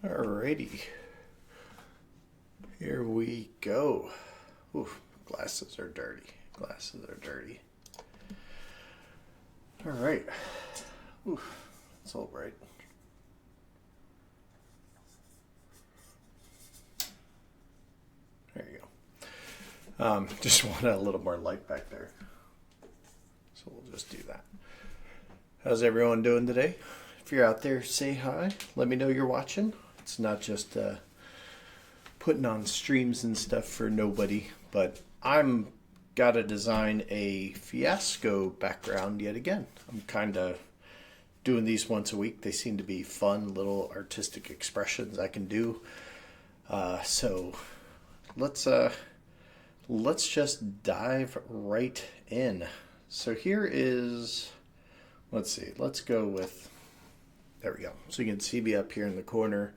Alrighty, here we go. Oof, glasses are dirty. Glasses are dirty. All right. Oof, it's all right. There you go. Just wanted a little more light back there, so we'll just do that. How's everyone doing today? If you're out there, say hi. Let me know you're watching. It's not just putting on streams and stuff for nobody, but I'm gotta design a Fiasco background yet again. I'm kind of doing these once a week. They seem to be fun little artistic expressions I can do. So let's just dive right in. So here is, let's see, let's go with, there we go. So you can see me up here in the corner.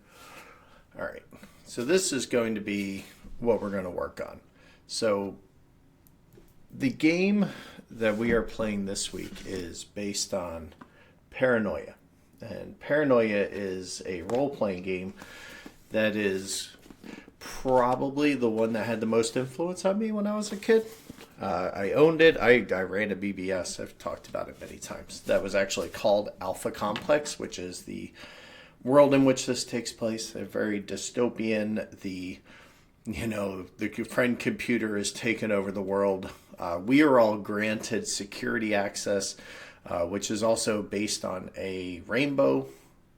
All right, so this is going to be what we're going to work on. So the game that we are playing this week is based on Paranoia. And Paranoia is a role-playing game that is probably the one that had the most influence on me when I was a kid. I owned it. I ran a BBS. I've talked about it many times. That was actually called Alpha Complex, which is the world in which this takes place. A very dystopian. The friend computer has taken over the world. We are all granted security access, which is also based on a rainbow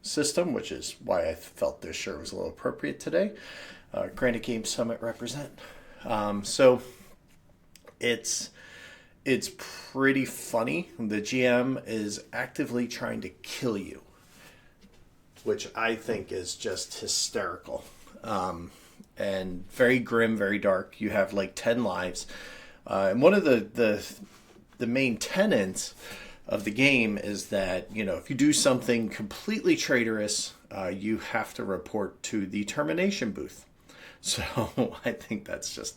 system, which is why I felt this shirt was a little appropriate today. Granted Game Summit represent. So it's pretty funny. The GM is actively trying to kill you, which I think is just hysterical. And very grim, very dark. You have like 10 lives. And one of the main tenets of the game is that, if you do something completely traitorous, you have to report to the termination booth. So I think that's just,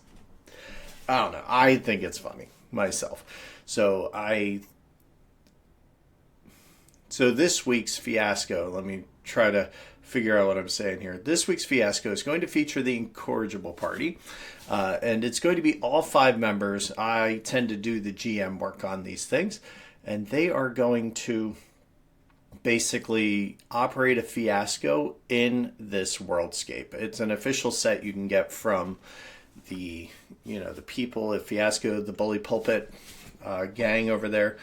I don't know. I think it's funny myself. So this week's Fiasco, let me try to figure out what I'm saying here. This week's Fiasco is going to feature the Incorrigible Party, and it's going to be all 5 members. I tend to do the GM work on these things, and they are going to basically operate a Fiasco in this worldscape. It's an official set you can get from the people at Fiasco, the Bully Pulpit gang over there.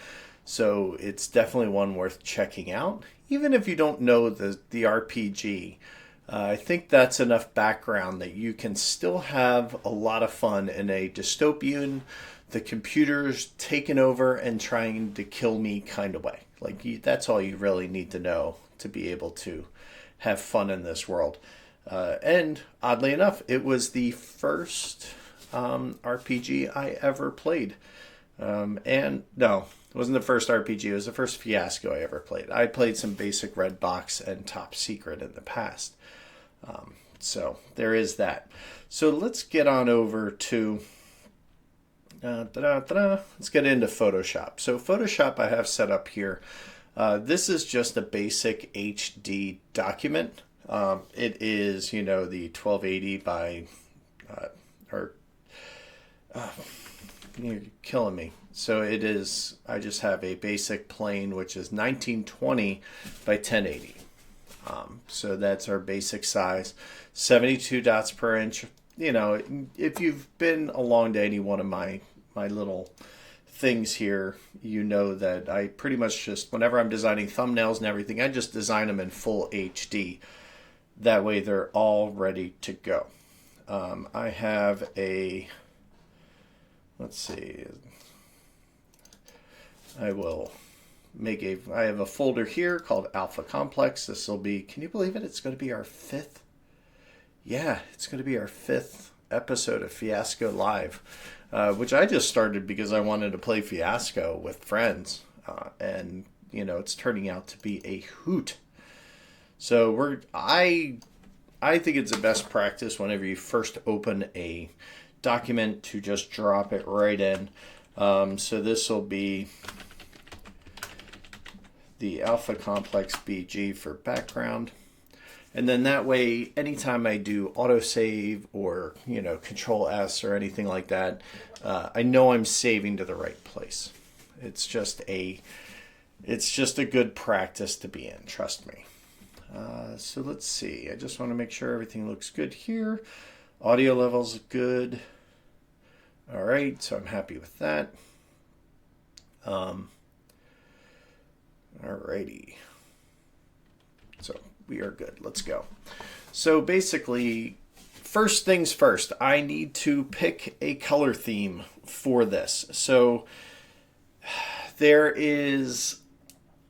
So it's definitely one worth checking out. Even if you don't know the RPG, I think that's enough background that you can still have a lot of fun in a dystopian, the computer's taken over and trying to kill me kind of way. That's all you really need to know to be able to have fun in this world. And oddly enough, it was the first RPG I ever played. And no, it wasn't the first RPG. It was the first Fiasco I ever played. I played some basic Red Box and Top Secret in the past. So there is that. So let's get on over to... let's get into Photoshop. So Photoshop I have set up here. This is just a basic HD document. It is, the 1280 by... you're killing me. So it is, I just have a basic plane, which is 1920 by 1080. So that's our basic size, 72 dots per inch. If you've been along to any one of my little things here, you know that I pretty much just, whenever I'm designing thumbnails and everything, I just design them in full HD. That way they're all ready to go. I have a, let's see, I have a folder here called Alpha Complex. This will be, can you believe it? It's going to be our 5th. Yeah, it's going to be our 5th episode of Fiasco Live, which I just started because I wanted to play Fiasco with friends. And, it's turning out to be a hoot. So I think it's the best practice whenever you first open a document to just drop it right in. So this will be the Alpha Complex BG for background. And then that way, anytime I do autosave or, Control S or anything like that, I know I'm saving to the right place. It's just a good practice to be in, trust me. So let's see. I just want to make sure everything looks good here. Audio levels good. All right, so I'm happy with that. Alrighty. So we are good. Let's go. So basically, first things first, I need to pick a color theme for this. So there is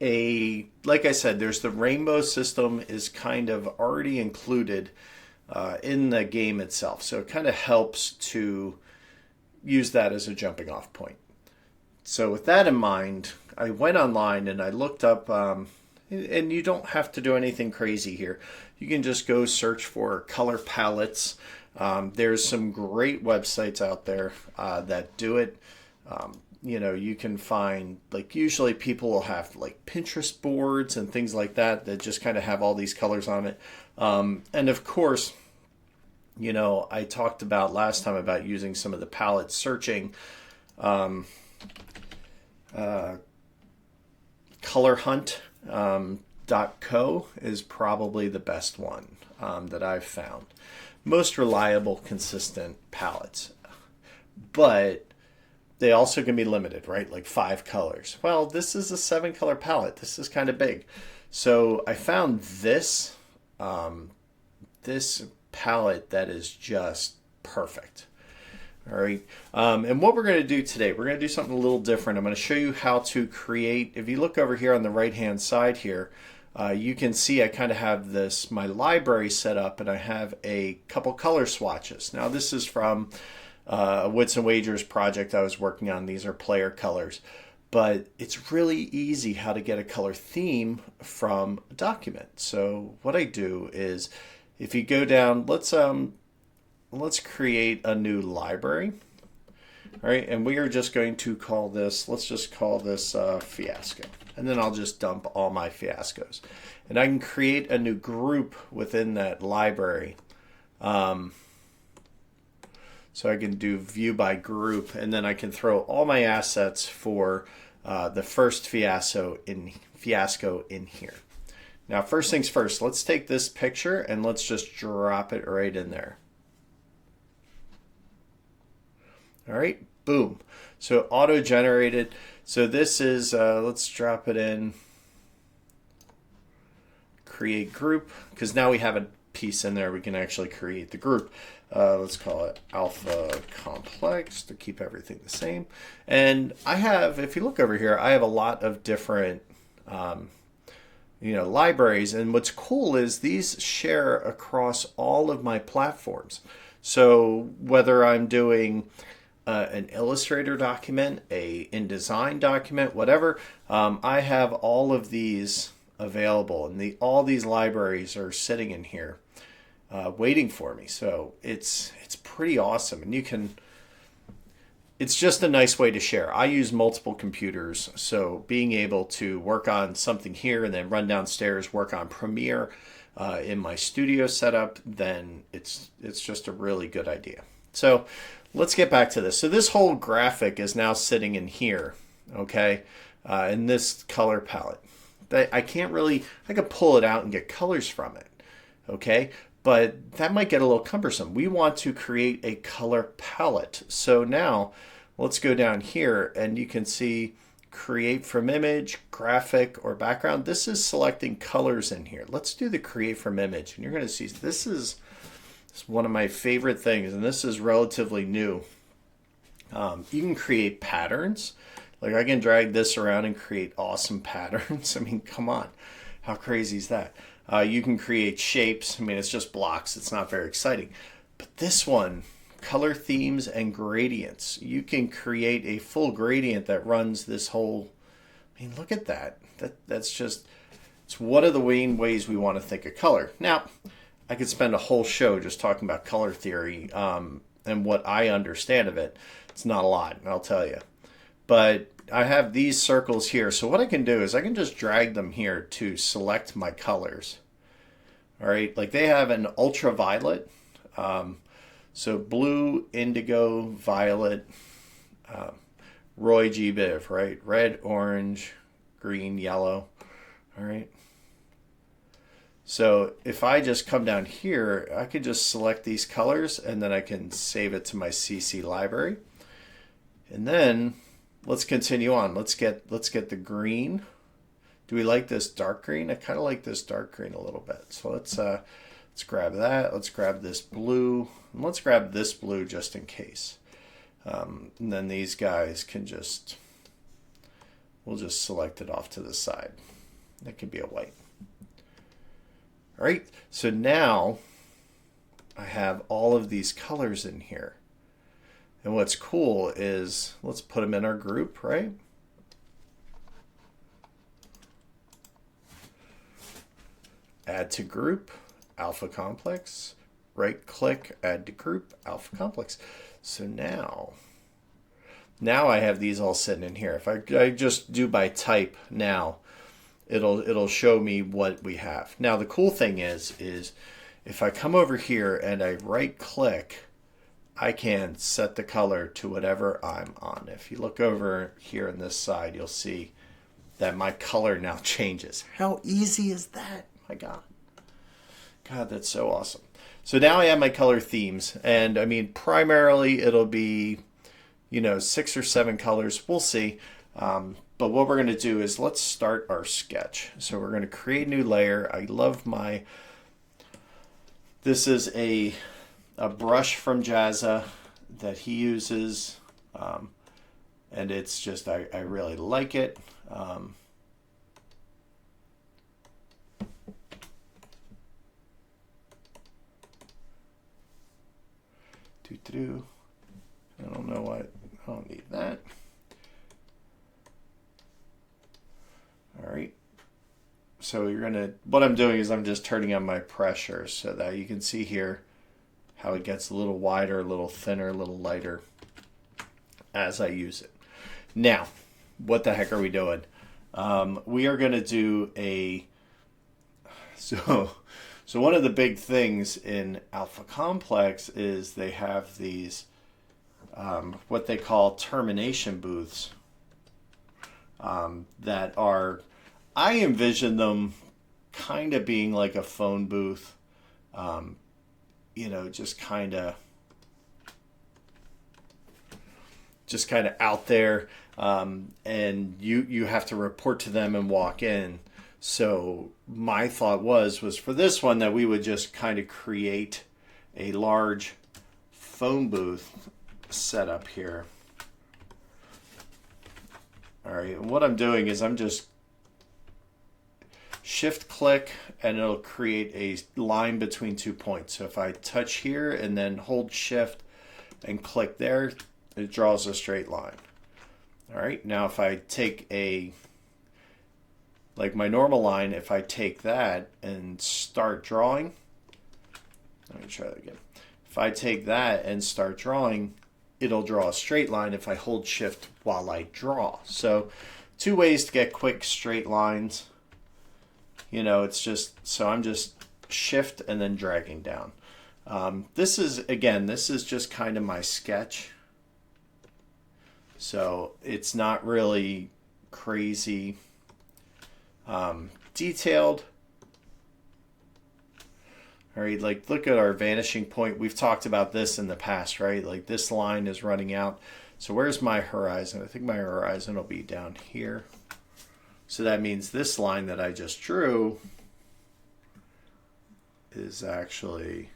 like I said, there's the rainbow system is kind of already included in the game itself. So it kind of helps to use that as a jumping off point. So with that in mind, I went online and I looked up, and you don't have to do anything crazy here. You can just go search for color palettes. There's some great websites out there that do it. You can find, like, usually people will have like Pinterest boards and things like that just kind of have all these colors on it. And of course, I talked about last time about using some of the palette searching. colorhunt.co is probably the best one that I've found. Most reliable, consistent palettes. But they also can be limited, right? Like 5 colors. Well, this is a 7-color palette. This is kind of big. So I found this palette that is just perfect. All right. And what we're going to do today, we're going to do something a little different. I'm going to show you how to create. If you look over here on the right-hand side here, you can see I kind of have my library set up, and I have a couple color swatches. Now, this is from a Wits and Wagers project I was working on. These are player colors. But it's really easy how to get a color theme from a document. So what I do is, if you go down, let's create a new library. All right, and we are just going to call this, let's just call this Fiasco. And then I'll just dump all my Fiascos. And I can create a new group within that library. So I can do view by group, and then I can throw all my assets for the first Fiasco in here. Now, first things first, let's take this picture and let's just drop it right in there. All right, boom. So auto-generated. So this is, let's drop it in, create group, because now we have a piece in there. We can actually create the group. Let's call it Alpha Complex to keep everything the same. And I have, if you look over here, I have a lot of different libraries. And what's cool is these share across all of my platforms. So whether I'm doing an Illustrator document, a InDesign document, whatever, I have all of these available, and all these libraries are sitting in here waiting for me. So it's pretty awesome, and it's just a nice way to share. I use multiple computers, so being able to work on something here and then run downstairs, work on Premiere in my studio setup, then it's just a really good idea. So let's get back to this. So this whole graphic is now sitting in here, okay, in this color palette. I could pull it out and get colors from it, okay, but that might get a little cumbersome. We want to create a color palette. So now let's go down here, and you can see create from image, graphic, or background. This is selecting colors in here. Let's do the create from image, and you're going to see this is one of my favorite things, and this is relatively new. You can create patterns. Like, I can drag this around and create awesome patterns. I mean, come on. How crazy is that? You can create shapes. I mean, it's just blocks. It's not very exciting. But this one, color themes and gradients. You can create a full gradient that runs this whole, I mean, look at that. That's just, it's one of the main ways we want to think of color. Now, I could spend a whole show just talking about color theory and what I understand of it. It's not a lot, I'll tell you. But I have these circles here. So what I can do is I can just drag them here to select my colors. All right, like they have an ultraviolet, so blue, indigo, violet, um, Roy G. Biv, right? Red, orange, green, yellow. All right. So if I just come down here, I could just select these colors and then I can save it to my CC library. And then let's continue on. Let's get the green. Do we like this dark green? I kind of like this dark green a little bit. So let's grab that. Let's grab this blue. And let's grab this blue just in case. And then these guys can just, we'll just select it off to the side. That can be a white. All right, so now I have all of these colors in here. And what's cool is, let's put them in our group, right? Add to group, alpha complex, right click, add to group, alpha complex. So now I have these all sitting in here. If I just do by type now, it'll show me what we have. Now the cool thing is if I come over here and I right click, I can set the color to whatever I'm on. If you look over here on this side, you'll see that my color now changes. How easy is that? My God. God, that's so awesome. So now I have my color themes, and I mean, primarily it'll be, 6 or 7 colors. We'll see. But what we're going to do is let's start our sketch. So we're going to create a new layer. I love this is a brush from Jazza that he uses. And it's just, I really like it. I don't know what, I don't need that. All right. So what I'm doing is I'm just turning on my pressure so that you can see here how it gets a little wider, a little thinner, a little lighter as I use it. Now, what the heck are we doing? We are going to do so one of the big things in Alpha Complex is they have these what they call termination booths that are, I envision them kind of being like a phone booth, just kind of out there, and you have to report to them and walk in. So my thought was for this one that we would just kind of create a large phone booth set up here. All right, and what I'm doing is I'm just shift click and it'll create a line between 2 points. So if I touch here and then hold shift and click there, it draws a straight line. All right, now if I take like my normal line, if I take that and start drawing, let me try that again. If I take that and start drawing, it'll draw a straight line if I hold shift while I draw. So 2 ways to get quick straight lines. It's just, so I'm just shift and then dragging down. This is just kind of my sketch. So it's not really crazy detailed. All right, like look at our vanishing point. We've talked about this in the past, right? Like this line is running out. So where's my horizon? I think my horizon will be down here. So that means this line that I just drew is actually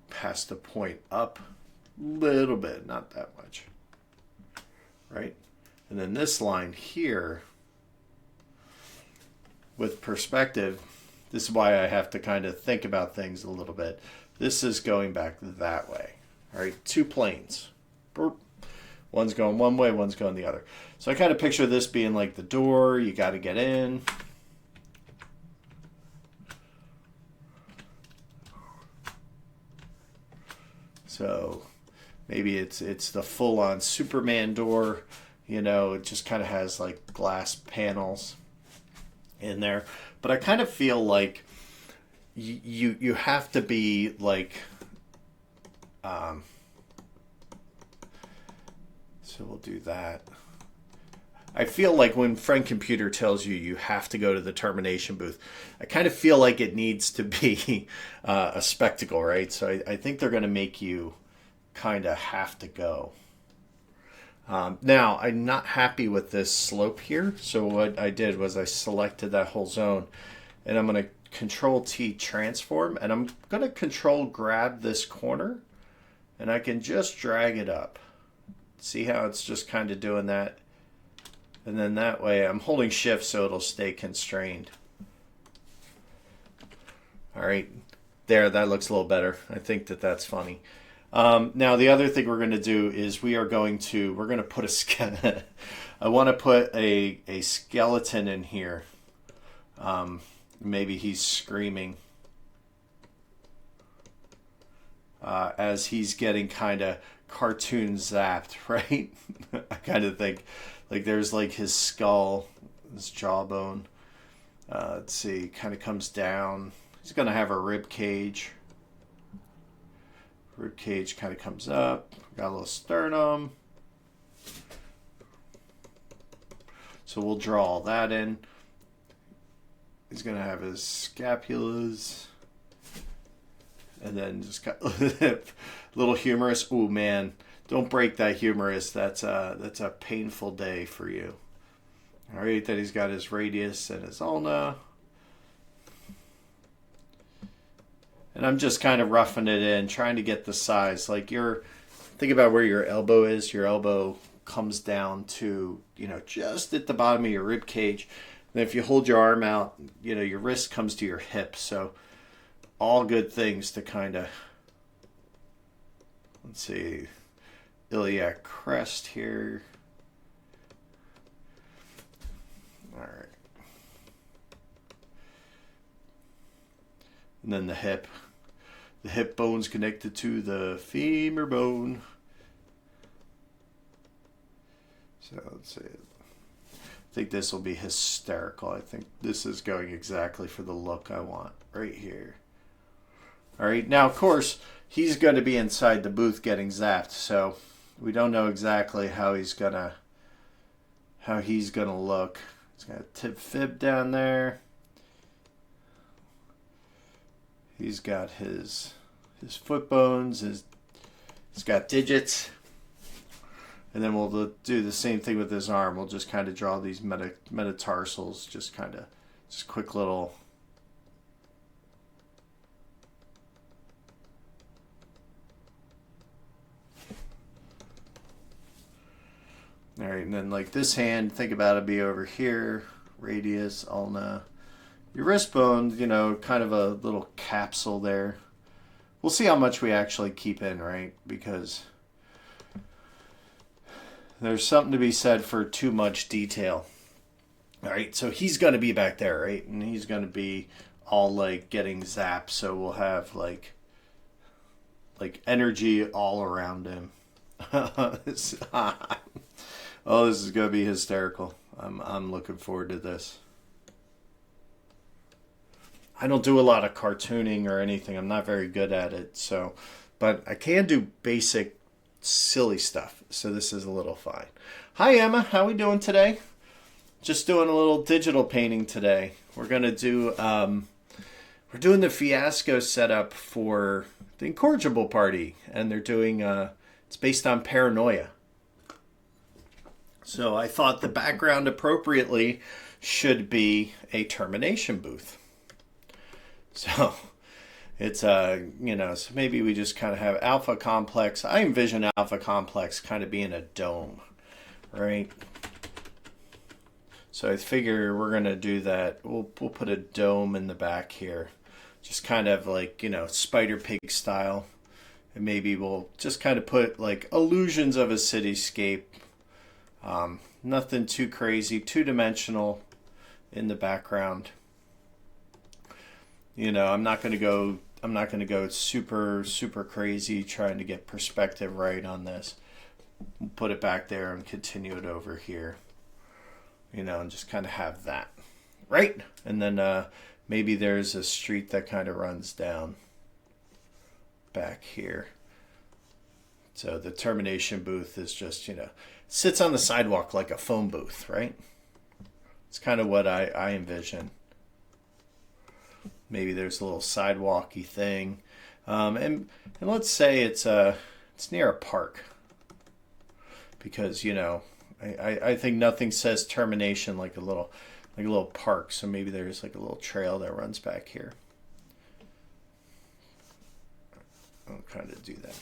past the point up a little bit, not that much, right? And then this line here, with perspective, this is why I have to kind of think about things a little bit. This is going back that way, all right? 2 planes. Burp. One's going one way, one's going the other. So I kind of picture this being like the door, you got to get in. So maybe it's the full-on Superman door, it just kind of has like glass panels. in there. But I kind of feel like you have to be like, um, so we'll do that. I feel like when Friend Computer tells you you have to go to the termination booth, I kind of feel like it needs to be a spectacle, right? So I think they're going to make you kind of have to go. Now, I'm not happy with this slope here. So what I did was I selected that whole zone, and I'm going to Control T transform, and I'm going to Control grab this corner, and I can just drag it up. See how it's just kind of doing that? And then that way I'm holding shift so it'll stay constrained. All right, there, that looks a little better. I think that that's funny. Now the other thing we're going to do is we're going to put a I want to put a skeleton in here. Maybe he's screaming as he's getting kind of cartoon zapped, right? I kind of think like there's like his skull, his jawbone. Let's see, kind of comes down. He's going to have a rib cage. Rib cage kind of comes up. Got a little sternum. So we'll draw all that in. He's going to have his scapulas. And then just got a little humerus. Oh man, don't break that humerus. That's a painful day for you. All right, then he's got his radius and his ulna. And I'm just kind of roughing it in, trying to get the size. Like think about where your elbow is. Your elbow comes down to, just at the bottom of your rib cage. And if you hold your arm out, your wrist comes to your hip. So all good things to kind of, let's see, iliac crest here. All right. And then the hip. The hip bone's connected to the femur bone. So let's see. I think this will be hysterical. I think this is going exactly for the look I want right here. All right, now of course he's going to be inside the booth getting zapped, so we don't know exactly how he's gonna look. He's got a tip fib down there. He's got his foot bones. He's got digits. And then we'll do the same thing with his arm. We'll just kind of draw these metatarsals, just quick little. All right, and then like this hand, think about it, be over here, radius, ulna. Your wrist bone, kind of a little capsule there. We'll see how much we actually keep in, right? Because there's something to be said for too much detail. All right, so he's going to be back there, right? And he's going to be all like getting zapped, so we'll have like energy all around him. Oh, this is going to be hysterical. I'm looking forward to this. I don't do a lot of cartooning or anything. I'm not very good at it. But I can do basic silly stuff. So this is a little fine. Hi Emma, how we doing today? Just doing a little digital painting today. We're gonna do we're doing the Fiasco setup for the Incorrigible Party, and they're doing it's based on paranoia. So I thought the background appropriately should be a termination booth. So it's so maybe we just kind of have Alpha Complex. I envision Alpha Complex kind of being a dome, right? So I figure we're gonna do that. We'll put a dome in the back here, just kind of like Spider Pig style, and maybe we'll just kind of put like illusions of a cityscape. Nothing too crazy, two-dimensional in the background. I'm not going to go super crazy trying to get perspective right on this. We'll put it back there and continue it over here. And just kind of have that. right? And then maybe there's a street that kind of runs down back here. So the termination booth is just, sits on the sidewalk like a phone booth, right? It's kind of what I envision. Maybe there's a little sidewalky thing. And let's say it's near a park. Because, I think nothing says termination like a little park. So maybe there's like a little trail that runs back here. I'll kind of do that.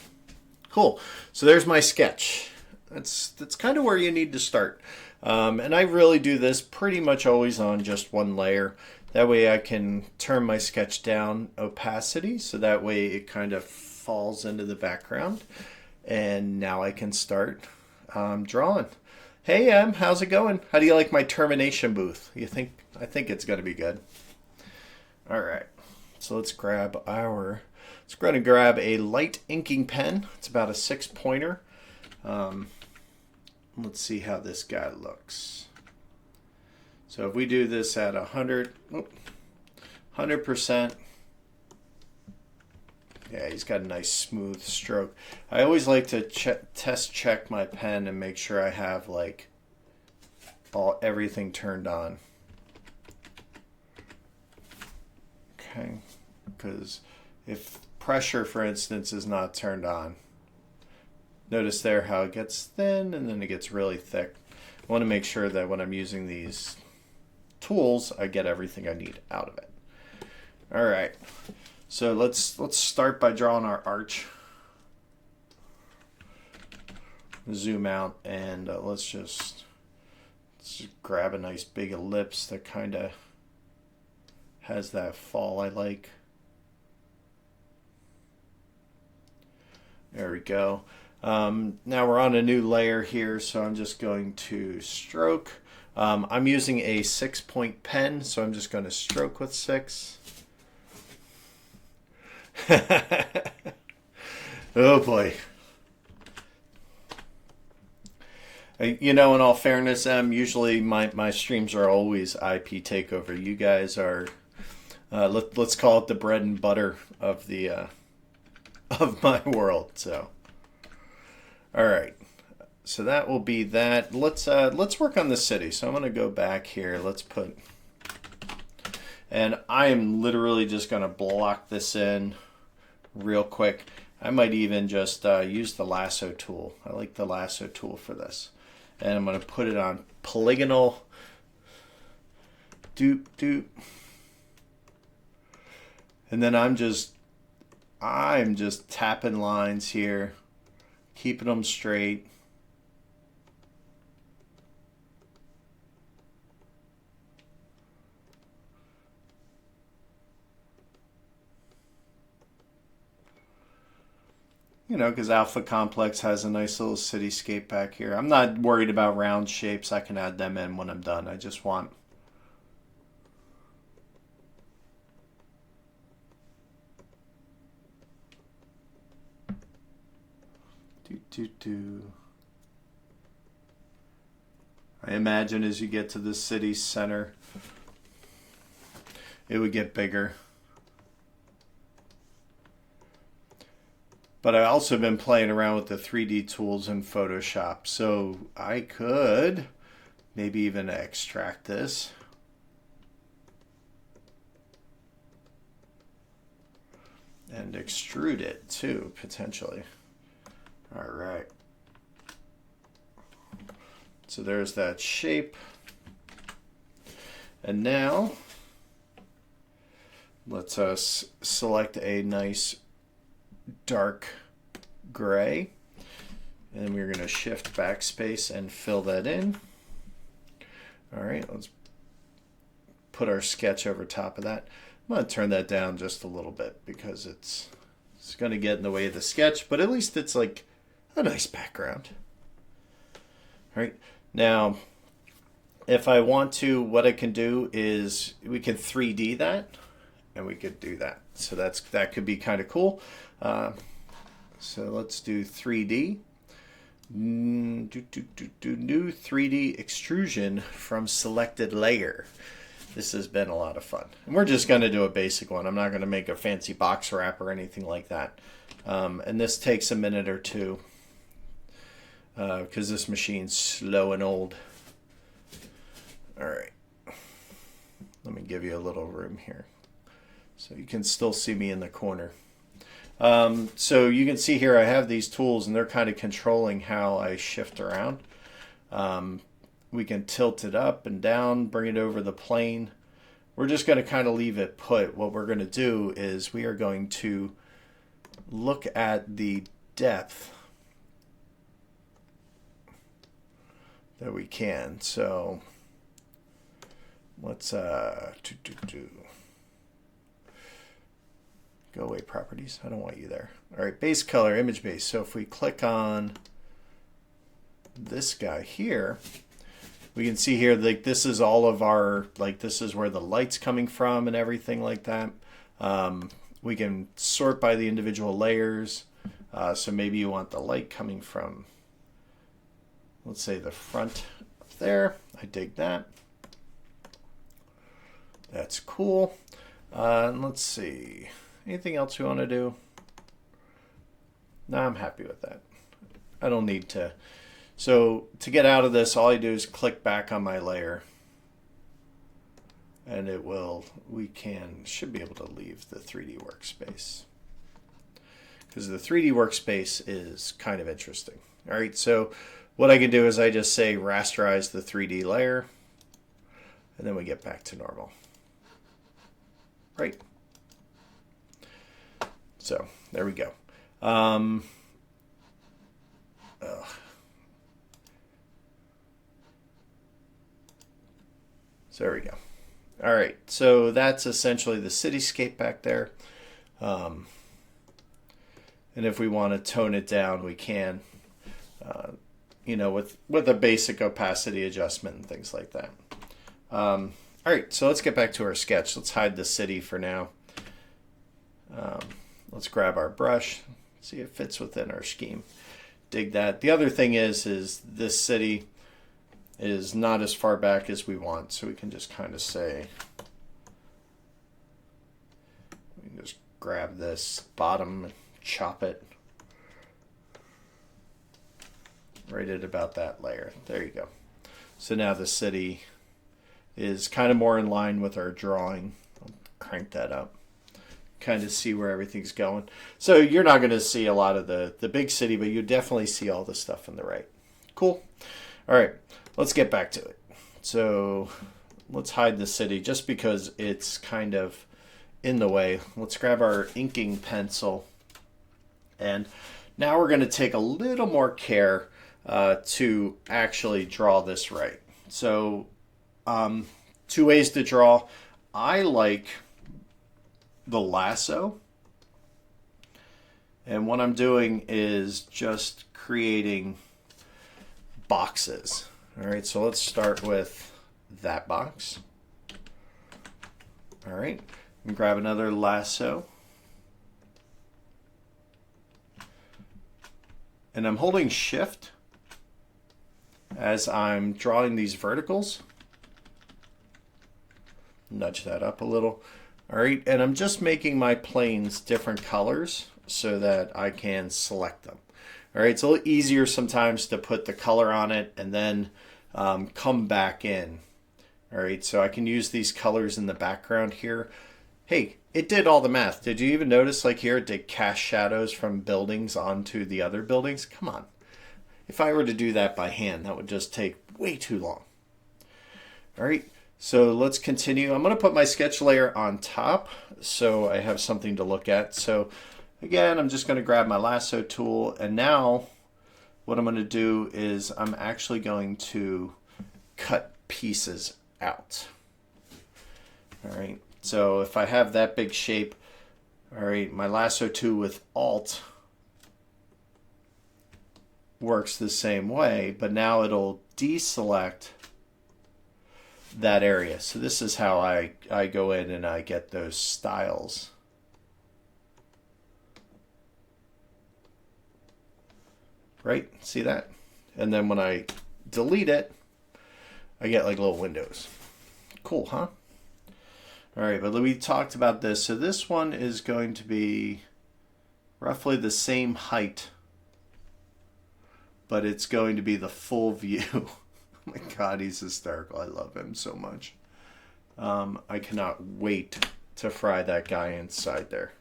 Cool. So there's my sketch. That's kind of where you need to start. And I really do this pretty much always on just one layer. That way I can turn my sketch down opacity, so that way it kind of falls into the background. And now I can start drawing. Hey Em, how's it going? How do you like my termination booth? I think it's going to be good. All right. So let's go ahead and grab a light inking pen. It's about a 6-pointer. Let's see how this guy looks. So if we do this at 100%, yeah, he's got a nice smooth stroke. I always like to test check my pen and make sure I have like everything turned on. Okay, because if pressure, for instance, is not turned on, notice there how it gets thin and then it gets really thick. I want to make sure that when I'm using these tools, I get everything I need out of it. All right, so let's start by drawing our arch. Zoom out and let's just grab a nice big ellipse that kind of has that fall I like. There we go. Now we're on a new layer here, so I'm just going to stroke. I'm using a 6-point pen, so I'm just going to stroke with 6. Oh boy. In all fairness, usually my streams are always IP takeover. You guys are, let's call it the bread and butter of the of my world. So, all right. So that will be that. Let's work on the city. So I'm going to go back here. And I am literally just going to block this in real quick. I might even just use the lasso tool. I like the lasso tool for this. And I'm going to put it on polygonal. Doop, doop. And then I'm just tapping lines here, keeping them straight. Because Alpha Complex has a nice little cityscape back here. I'm not worried about round shapes. I can add them in when I'm done. I just want... I imagine as you get to the city center, it would get bigger. But I also been playing around with the 3D tools in Photoshop, so I could maybe even extract this. And extrude it too, potentially. All right. So there's that shape. And now let's select a nice dark gray, and we're going to shift backspace and fill that in. All right, let's put our sketch over top of that. I'm going to turn that down just a little bit because it's going to get in the way of the sketch, but at least it's like a nice background. All right, now if I want to, what I can do is we can 3D that, and we could do that. So that could be kind of cool. So let's do 3D. New 3D extrusion from selected layer. This has been a lot of fun. And we're just going to do a basic one. I'm not going to make a fancy box wrap or anything like that. And this takes a minute or two because this machine's slow and old. All right. Let me give you a little room here so you can still see me in the corner. So you can see here I have these tools and they're kind of controlling how I shift around. We can tilt it up and down, bring it over the plane. We're just going to kind of leave it put. What we're going to do is we are going to look at the depth that we can. So let's go away properties. I don't want you there. All right, base color, image base. So if we click on this guy here, we can see here like this is all of our, like this is where the light's coming from and everything like that. We can sort by the individual layers. So maybe you want the light coming from, let's say, the front up there. I dig that. That's cool. And let's see. Anything else we want to do? No, I'm happy with that. I don't need to. So to get out of this, all I do is click back on my layer. And it will, should be able to leave the 3D workspace. Because the 3D workspace is kind of interesting. All right, so what I can do is I just say rasterize the 3D layer. And then we get back to normal. Right? So there we go. So there we go. All right, so that's essentially the cityscape back there. And if we want to tone it down, we can, you know, with a basic opacity adjustment and things like that. All right, so let's get back to our sketch. Let's hide the city for now. Let's grab our brush, see if it fits within our scheme. Dig that. The other thing is this city is not as far back as we want, so we can just kind of say, we can just grab this bottom and chop it right at about that layer. There you go. So now the city is kind of more in line with our drawing. I'll crank that up. Kind of see where everything's going. So you're not going to see a lot of the big city, but you definitely see all the stuff on the right. Cool. All right, let's get back to it. So let's hide the city just because it's kind of in the way. Let's grab our inking pencil. And now we're going to take a little more care to actually draw this right. So two ways to draw. I like the lasso. And what I'm doing is just creating boxes. All right, so let's start with that box. All right, and grab another lasso. And I'm holding shift as I'm drawing these verticals. Nudge that up a little. All right, and I'm just making my planes different colors so that I can select them. All right, it's a little easier sometimes to put the color on it and then come back in. All right, so I can use these colors in the background here. Hey, it did all the math. Did you even notice, like here, it did cast shadows from buildings onto the other buildings? Come on. If I were to do that by hand, that would just take way too long. All right, so let's continue. I'm going to put my sketch layer on top so I have something to look at. So again, I'm just going to grab my lasso tool, and now what I'm going to do is I'm actually going to cut pieces out. All right, so if I have that big shape, all right, my lasso tool with Alt works the same way, but now it'll deselect that area. So this is how I go in and I get those styles. Right? See that? And then when I delete it, I get like little windows. Cool, huh? All right, but we talked about this. So this one is going to be roughly the same height, but it's going to be the full view. Oh my God, he's hysterical. I love him so much. I cannot wait to fry that guy inside there.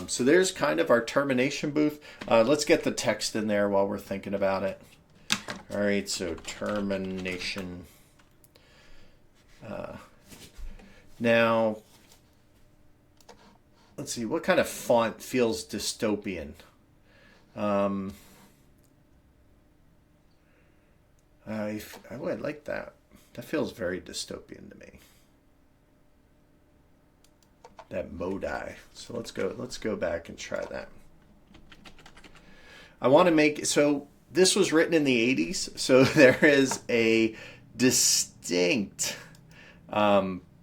So there's kind of our termination booth. Let's get the text in there while we're thinking about it. All right, so termination. Now, let's see, what kind of font feels dystopian? I would like that. That feels very dystopian to me. That Modi. So let's go back and try that. I want to make, so this was written in the 80s, so there is a distinct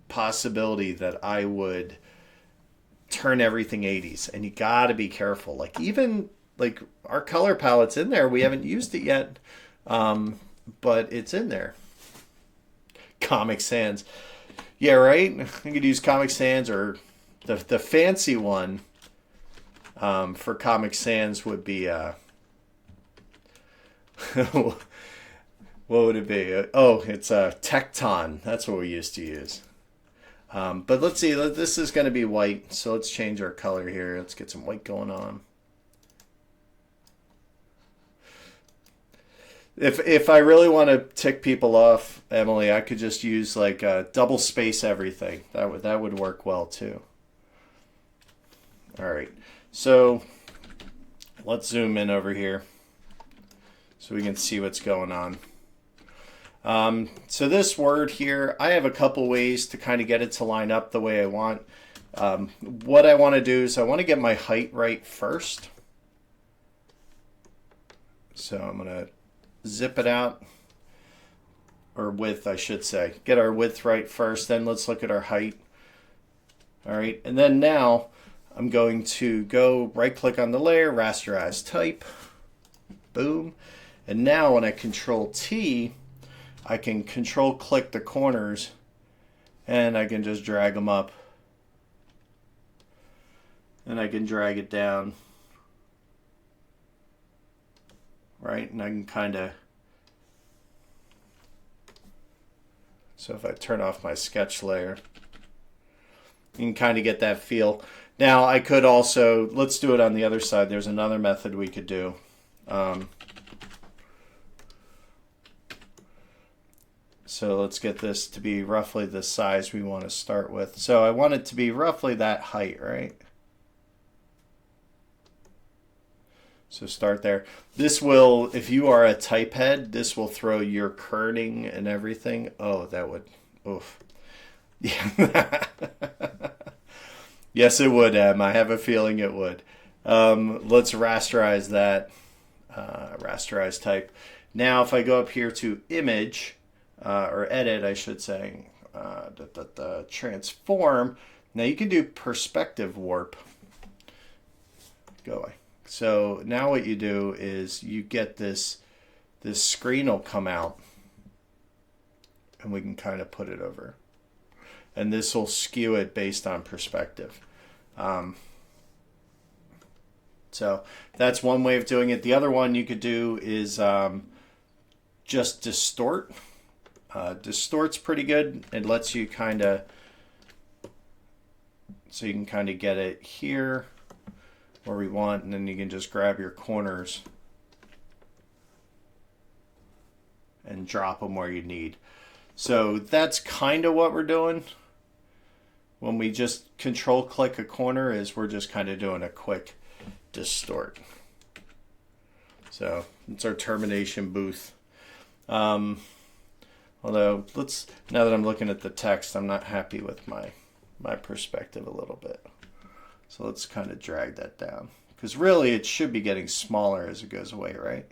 possibility that I would turn everything 80s, and you got to be careful. Like even like our color palette's in there, we haven't used it yet, but it's in there. Comic Sans, yeah, right. I could use Comic Sans, or the fancy one for Comic Sans would be what would it be? Oh, it's a Tecton. That's what we used to use. But let's see. This is going to be white, so let's change our color here. Let's get some white going on. If I really want to tick people off, Emily, I could just use like double space everything. That would work well too. All right, so let's zoom in over here so we can see what's going on. So this word here, I have a couple ways to kind of get it to line up the way I want. What I want to do is I want to get my height right first. So I'm going to zip it out, or width, I should say. Get our width right first, then let's look at our height. All right, and then now I'm going to go right click on the layer, rasterize type, boom. And now when I Control T, I can control click the corners and I can just drag them up. And I can drag it down. Right, and I can kind of, so if I turn off my sketch layer, you can kind of get that feel. Now I could also, let's do it on the other side. There's another method we could do. So let's get this to be roughly the size we want to start with. So I want it to be roughly that height, right? So start there. This will, if you are a type head, this will throw your kerning and everything. Oh, that would, oof. Yeah. Yes, it would, Em. I have a feeling it would. Let's rasterize that. Rasterize type. Now, if I go up here to image, or edit, I should say, transform. Now you can do perspective warp. Go away. So now what you do is you get this screen will come out, and we can kind of put it over. And this will skew it based on perspective. So that's one way of doing it. The other one you could do is just distort. Distort's pretty good. It lets you kind of, so you can kind of get it here where we want, and then you can just grab your corners and drop them where you need. So that's kind of what we're doing. When we just control click a corner, is we're just kind of doing a quick distort. So it's our termination booth. Although now that I'm looking at the text, I'm not happy with my perspective a little bit. So let's kind of drag that down, because really it should be getting smaller as it goes away, right?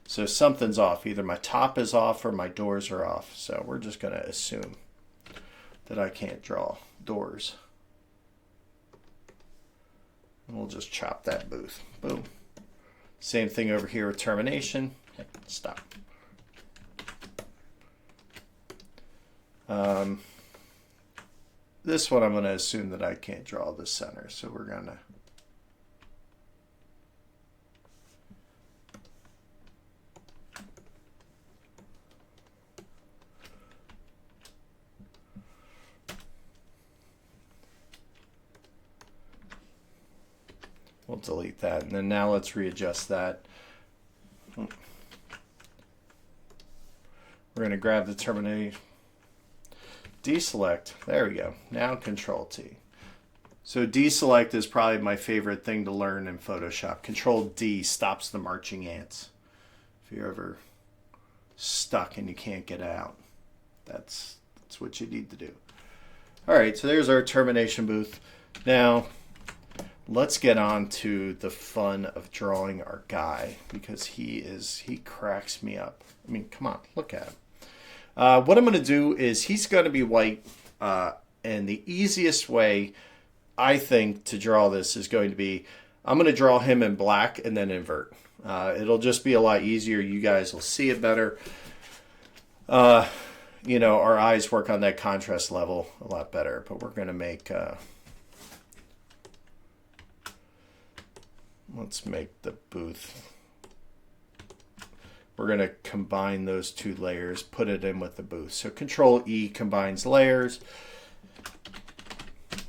So something's off. Either my top is off or my doors are off. So we're just going to assume that I can't draw doors. And we'll just chop that booth. Boom. Same thing over here with termination. Stop. this one I'm going to assume that I can't draw the center, so we're going to we'll delete that, and then now let's readjust that. We're going to grab the terminate, deselect. There we go. Now Control T. So deselect is probably my favorite thing to learn in Photoshop. Control D stops the marching ants. If you're ever stuck and you can't get out, that's what you need to do. All right, so there's our termination booth. Now let's get on to the fun of drawing our guy, because he cracks me up. I mean, come on, look at him. What I'm going to do is he's going to be white, and the easiest way I think to draw this is going to be, I'm going to draw him in black and then invert. It'll just be a lot easier. You guys will see it better. You know, our eyes work on that contrast level a lot better, but we're going to make... let's make the booth. We're going to combine those two layers, put it in with the booth. So Control E combines layers.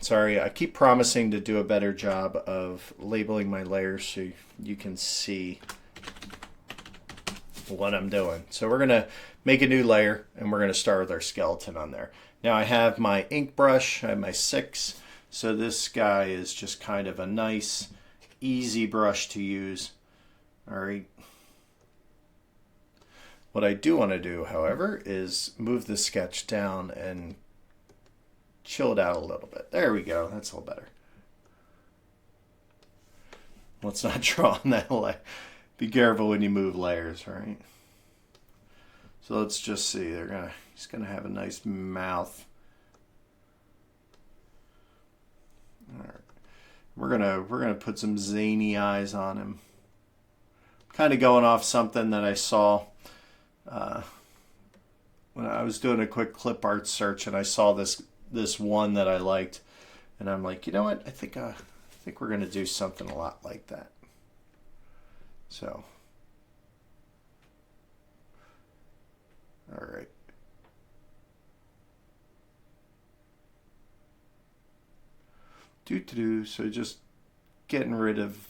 Sorry, I keep promising to do a better job of labeling my layers so you can see what I'm doing. So we're going to make a new layer, and we're going to start with our skeleton on there. Now I have my ink brush, I have my 6. So this guy is just kind of a nice, easy brush to use. All right. What I do want to do, however, is move the sketch down and chill it out a little bit. There we go. That's a little better. Let's not draw on that layer. Be careful when you move layers, right? So let's just see. He's gonna have a nice mouth. All right. We're gonna put some zany eyes on him. Kind of going off something that I saw when I was doing a quick clip art search, and I saw this one that I liked, and I'm like, you know what? I think we're gonna do something a lot like that. So, all right. So just getting rid of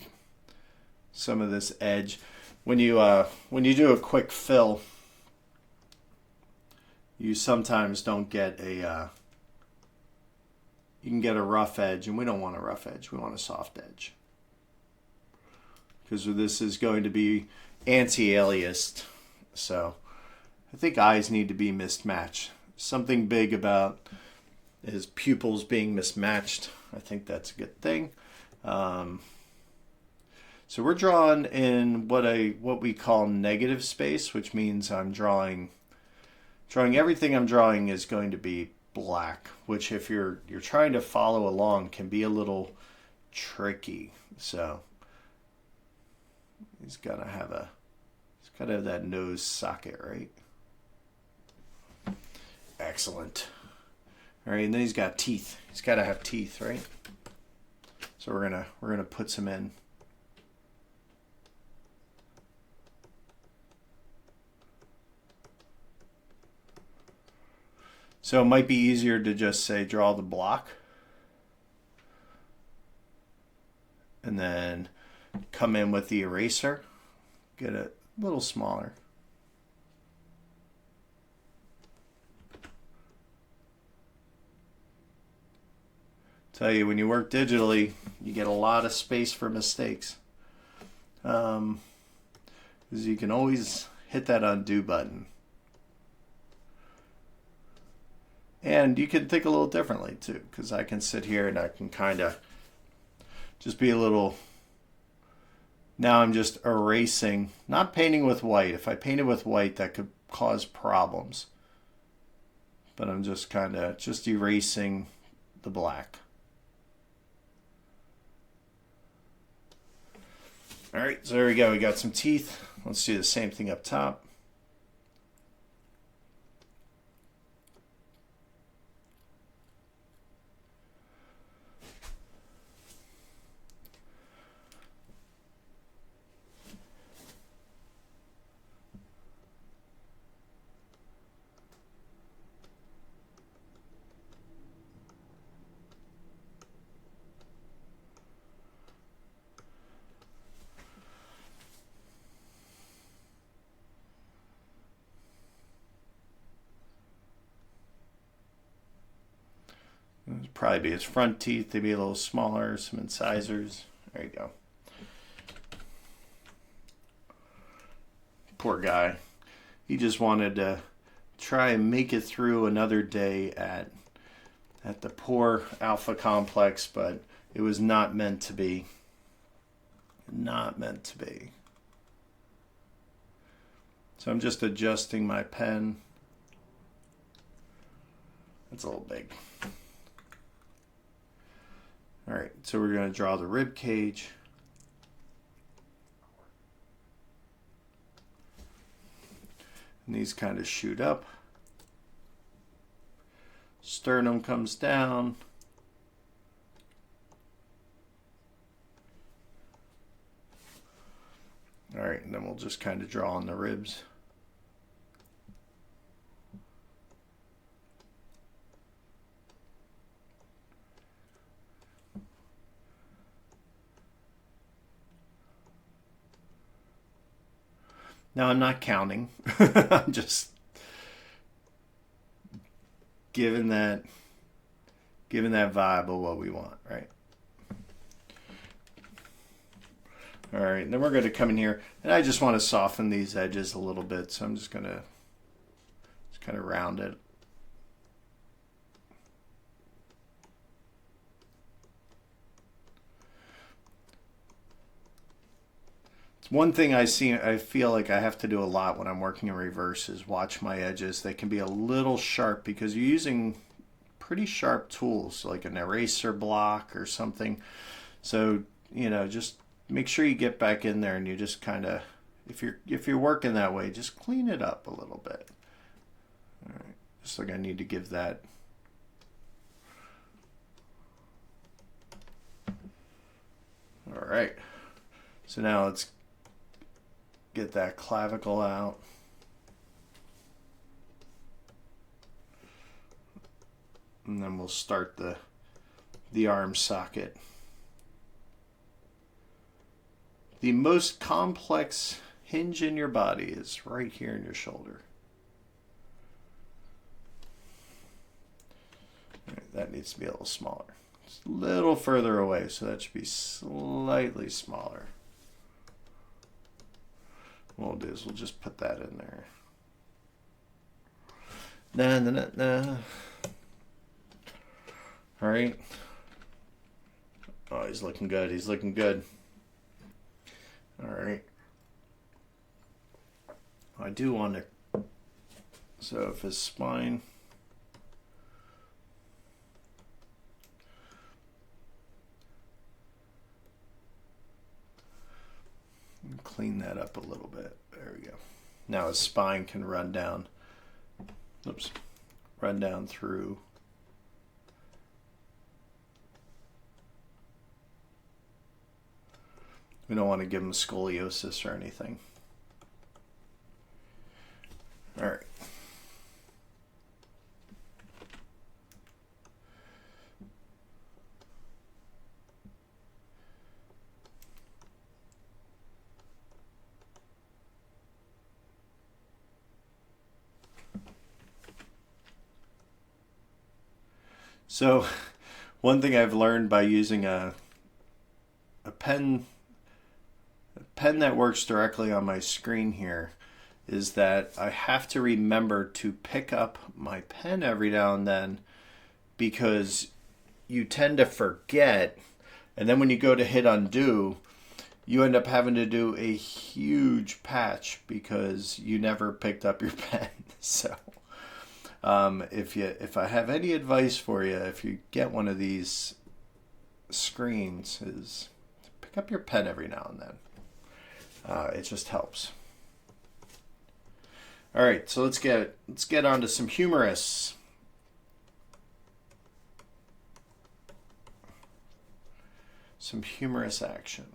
some of this edge. When you do a quick fill, you sometimes don't get a you can get a rough edge, and we don't want a rough edge. We want a soft edge, because this is going to be anti-aliased. So I think eyes need to be mismatched. Something big about his pupils being mismatched. I think that's a good thing. So we're drawing in what we call negative space, which means I'm drawing everything I'm drawing is going to be black, which if you're trying to follow along can be a little tricky. So he's got to have that nose socket, right? Excellent. All right, and then he's got teeth. He's got to have teeth, right? So we're gonna put some in. So it might be easier to just say draw the block, and then come in with the eraser, get it a little smaller. Tell you, when you work digitally, you get a lot of space for mistakes. Because you can always hit that undo button. And you can think a little differently too, because I can sit here and I can kind of just be a little... Now I'm just erasing, not painting with white. If I painted with white, that could cause problems. But I'm just kind of just erasing the black. All right, so there we go. We got some teeth. Let's do the same thing up top. It'd probably be his front teeth. They'd be a little smaller, some incisors. There you go. Poor guy. He just wanted to try and make it through another day at the poor Alpha Complex, but it was not meant to be. Not meant to be. So I'm just adjusting my pen. That's a little big. All right, so we're going to draw the rib cage. And these kind of shoot up. Sternum comes down. All right, and then we'll just kind of draw on the ribs. Now I'm not counting. I'm just giving that vibe of what we want, right? All right, and then we're going to come in here, and I just want to soften these edges a little bit, so I'm just going to just kind of round it. It's one thing I feel like I have to do a lot when I'm working in reverse is watch my edges. They can be a little sharp because you're using pretty sharp tools like an eraser block or something. So, you know, just make sure you get back in there and you just kind of, if you're working that way, just clean it up a little bit. All right, just like I need to give that. All right, so now let's get that clavicle out. And then we'll start the arm socket. The most complex hinge in your body is right here in your shoulder. All right, that needs to be a little smaller. It's a little further away, so that should be slightly smaller. What we'll do is we'll just put that in there. All right. Oh, he's looking good. He's looking good. All right. I do want to. So if his spine. Clean that up a little bit. There we go. Now his spine can run down. Oops. Run down through. We don't want to give him scoliosis or anything. All right. So, one thing I've learned by using a pen that works directly on my screen here is that I have to remember to pick up my pen every now and then because you tend to forget, and then when you go to hit undo, you end up having to do a huge patch because you never picked up your pen. So if I have any advice for you, if you get one of these screens, is pick up your pen every now and then. It just helps. All right, so let's get on to some humerus. Some humerus action.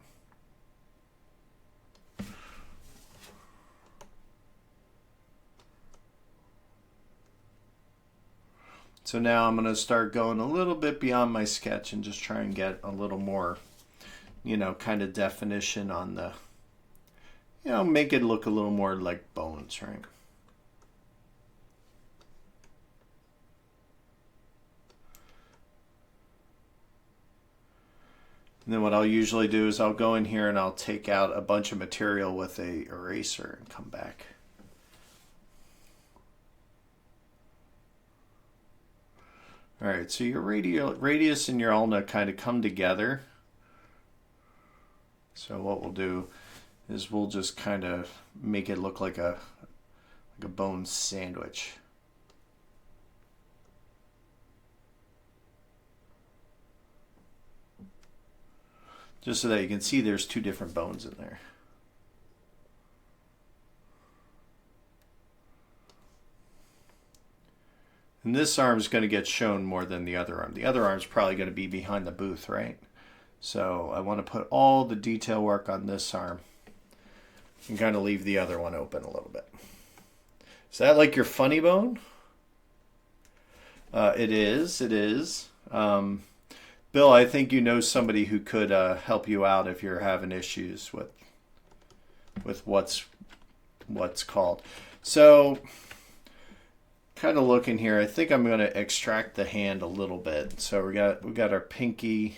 So now I'm going to start going a little bit beyond my sketch and just try and get a little more, kind of definition on the, make it look a little more like bones, right? And then what I'll usually do is I'll go in here and I'll take out a bunch of material with a eraser and come back. All right, so your radius and your ulna kind of come together. So what we'll do is we'll just kind of make it look like a bone sandwich. Just so that you can see there's two different bones in there. And this arm's going to get shown more than the other arm. The other arm's probably going to be behind the booth, right? So I want to put all the detail work on this arm and kind of leave the other one open a little bit. Is that like your funny bone? It is. It is. Bill, I think you know somebody who could help you out if you're having issues with what's called. So, kind of looking here, I think I'm going to extract the hand a little bit. So we got our pinky.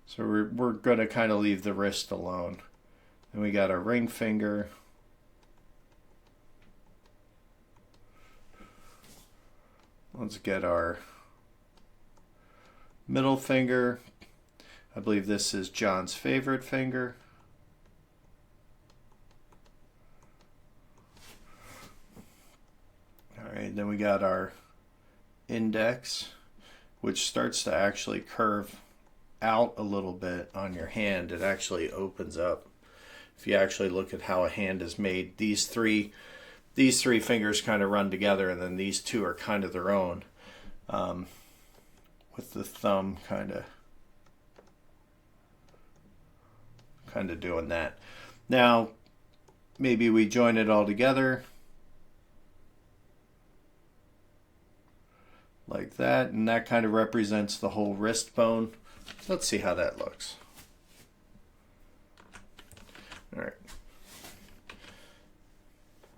So we're going to kind of leave the wrist alone. And we got our ring finger. Let's get our middle finger. I believe this is John's favorite finger. All right, then we got our index, which starts to actually curve out a little bit on your hand. It actually opens up. If you actually look at how a hand is made, these three fingers kind of run together, and then these two are kind of their own, with the thumb kind of doing that. Now, maybe we join it all together like that, and that kind of represents the whole wrist bone. Let's see how that looks. All right.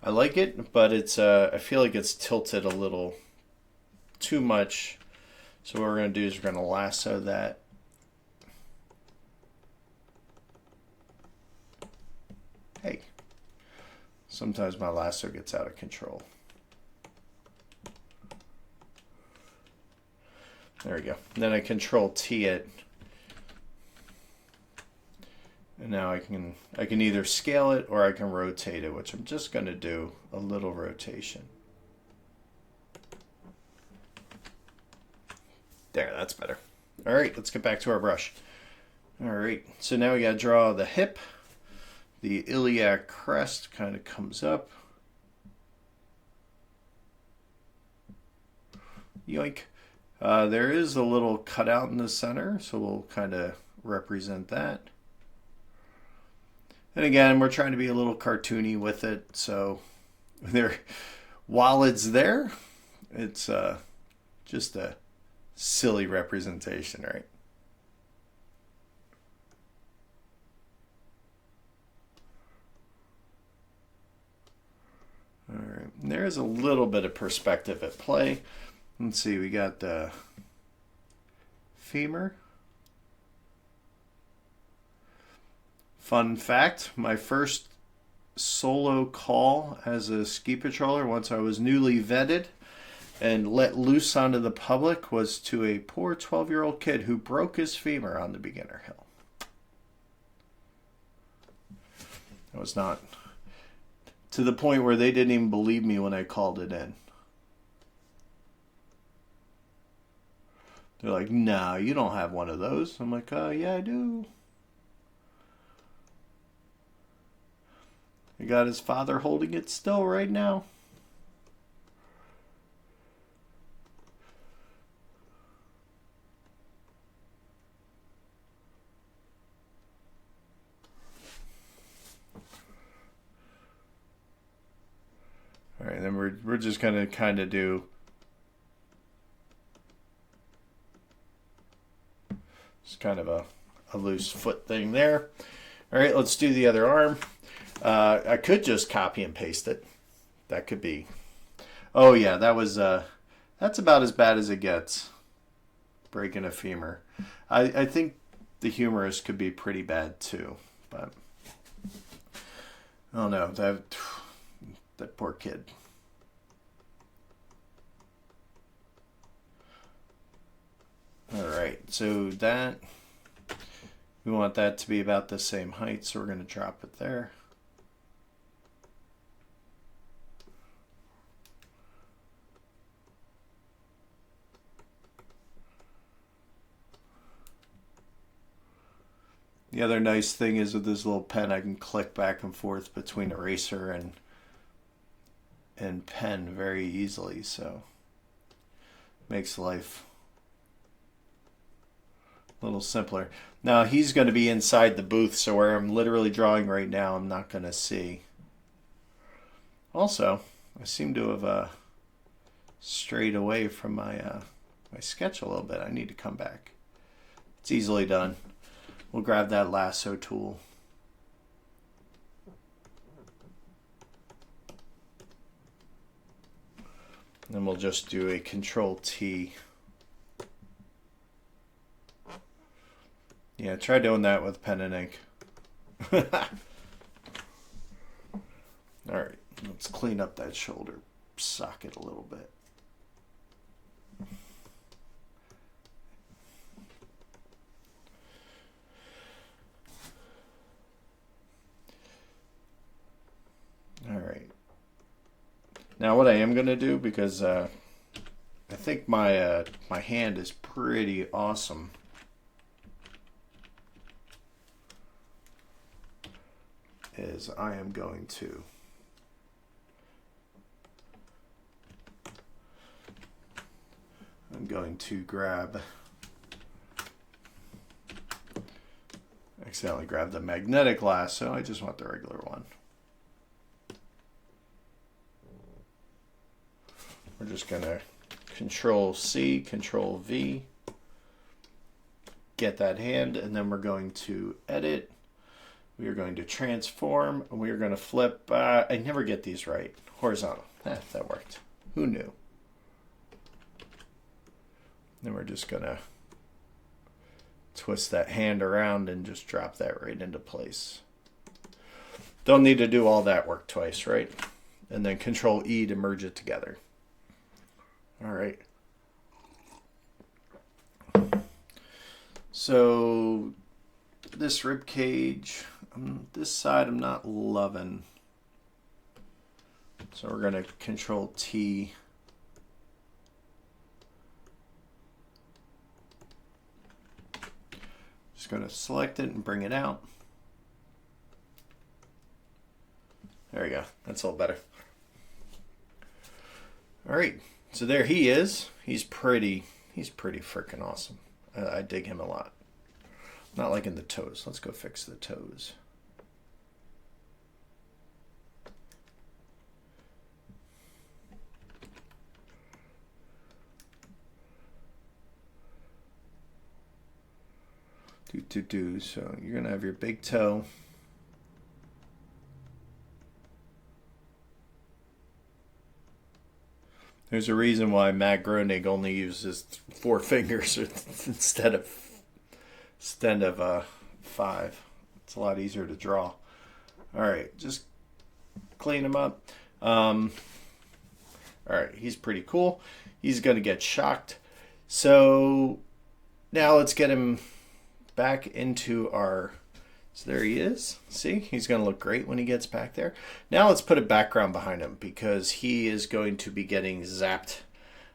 I like it, but it's I feel like it's tilted a little too much. So what we're going to do is we're going to lasso that. Hey, sometimes my lasso gets out of control. There we go. Then I Control T it. And now I can either scale it or I can rotate it, which I'm just going to do a little rotation. There, that's better. All right, let's get back to our brush. All right, so now we got to draw the hip. The iliac crest kind of comes up. Yoink. There is a little cutout in the center, so we'll kind of represent that. And again, we're trying to be a little cartoony with it, so while it's there, it's just a silly representation, right? All right, and there's a little bit of perspective at play. Let's see, we got the femur. Fun fact, my first solo call as a ski patroller, once I was newly vetted and let loose onto the public, was to a poor 12-year-old kid who broke his femur on the beginner hill. It was not to the point where they didn't even believe me when I called it in. They're like, "No, you don't have one of those." I'm like, "Yeah, I do." I got his father holding it still right now. All right, then we're just gonna kind of do just kind of a loose foot thing there. All right, let's do the other arm. I could just copy and paste it. That could be. Oh yeah, that was That's about as bad as it gets, breaking a femur. I think the humerus could be pretty bad too, but I don't know. That poor kid. All right, so that, we want that to be about the same height, so we're going to drop it there. The other nice thing is with this little pen, I can click back and forth between eraser and pen very easily, so makes life a little simpler. Now he's going to be inside the booth, so where I'm literally drawing right now, I'm not going to see. Also, I seem to have strayed away from my my sketch a little bit. I need to come back. It's easily done. We'll grab that lasso tool. And we'll just do a Control T. Yeah, try doing that with pen and ink. Alright, let's clean up that shoulder socket a little bit. Alright. Now what I am going to do, because I think my my hand is pretty awesome, is I'm going to grab, accidentally grab the magnetic lasso. I just want the regular one. We're just going to Control C, Control V, get that hand, and then we're going to edit. We are going to transform, and we are going to flip. I never get these right. Horizontal. That worked. Who knew? Then we're just going to twist that hand around and just drop that right into place. Don't need to do all that work twice, right? And then Control E to merge it together. All right. So this rib cage, this side I'm not loving. So we're going to Control T. Just going to select it and bring it out. There we go. That's a little better. All right. So there he is. He's pretty freaking awesome. I dig him a lot. Not liking the toes. Let's go fix the toes. So you're gonna have your big toe. There's a reason why Matt Groening only uses 4 fingers instead of 5. It's a lot easier to draw. All right, just clean him up. All right, he's pretty cool. He's gonna get shocked. So now let's get him back into our. So there he is. See, he's going to look great when he gets back there. Now let's put a background behind him because he is going to be getting zapped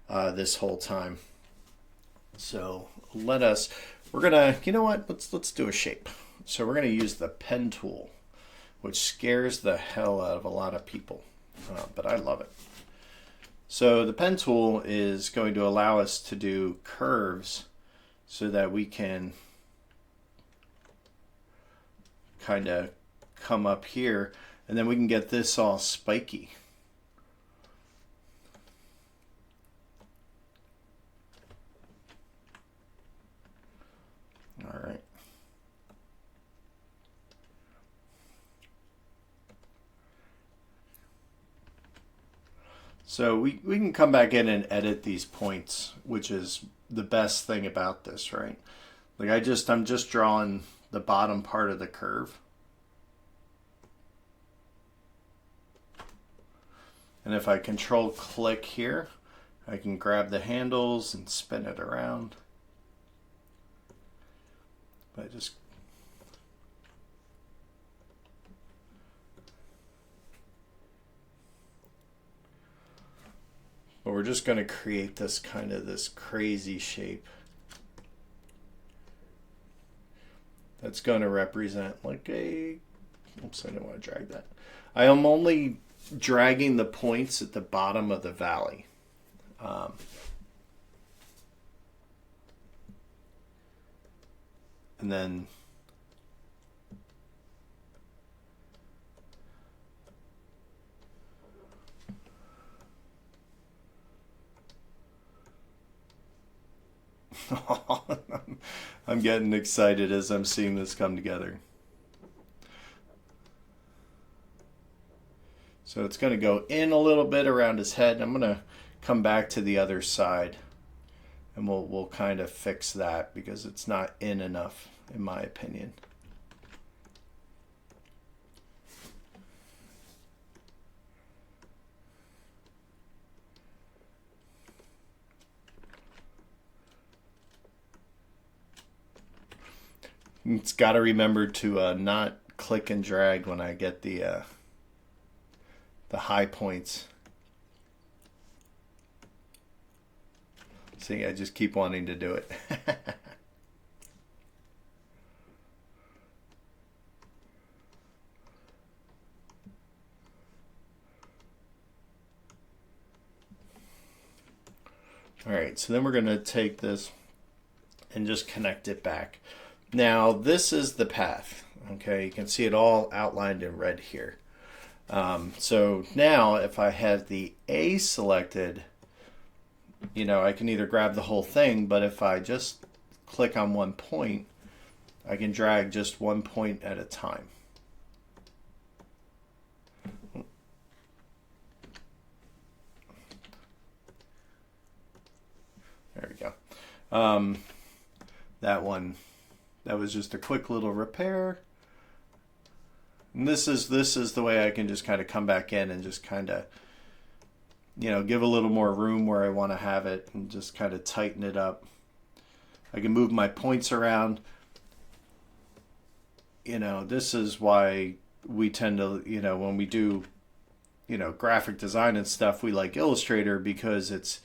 this whole time. So we're going to, you know what? Let's do a shape. So we're going to use the pen tool, which scares the hell out of a lot of people, but I love it. So the pen tool is going to allow us to do curves so that we can kind of come up here, and then we can get this all spiky. All right. So we can come back in and edit these points, which is the best thing about this, right? Like I'm just drawing the bottom part of the curve. And if I control click here, I can grab the handles and spin it around. But we're just going to create this kind of this crazy shape that's going to represent like a, oops, I don't want to drag that. I am only dragging the points at the bottom of the valley. And then I'm getting excited as I'm seeing this come together. So it's going to go in a little bit around his head. I'm going to come back to the other side and we'll kind of fix that because it's not in enough, in my opinion. It's got to remember to not click and drag when I get the high points. See, I just keep wanting to do it. All right, so then we're going to take this and just connect it back. Now, this is the path. Okay, you can see it all outlined in red here. So now if I have the A selected, you know, I can either grab the whole thing, but if I just click on one point, I can drag just one point at a time. There we go. That one, that was just a quick little repair. And this is the way I can just kind of come back in and just kind of, you know, give a little more room where I want to have it and just kind of tighten it up. I can move my points around. You know, this is why we tend to, you know, when we do, you know, graphic design and stuff, we like Illustrator because it's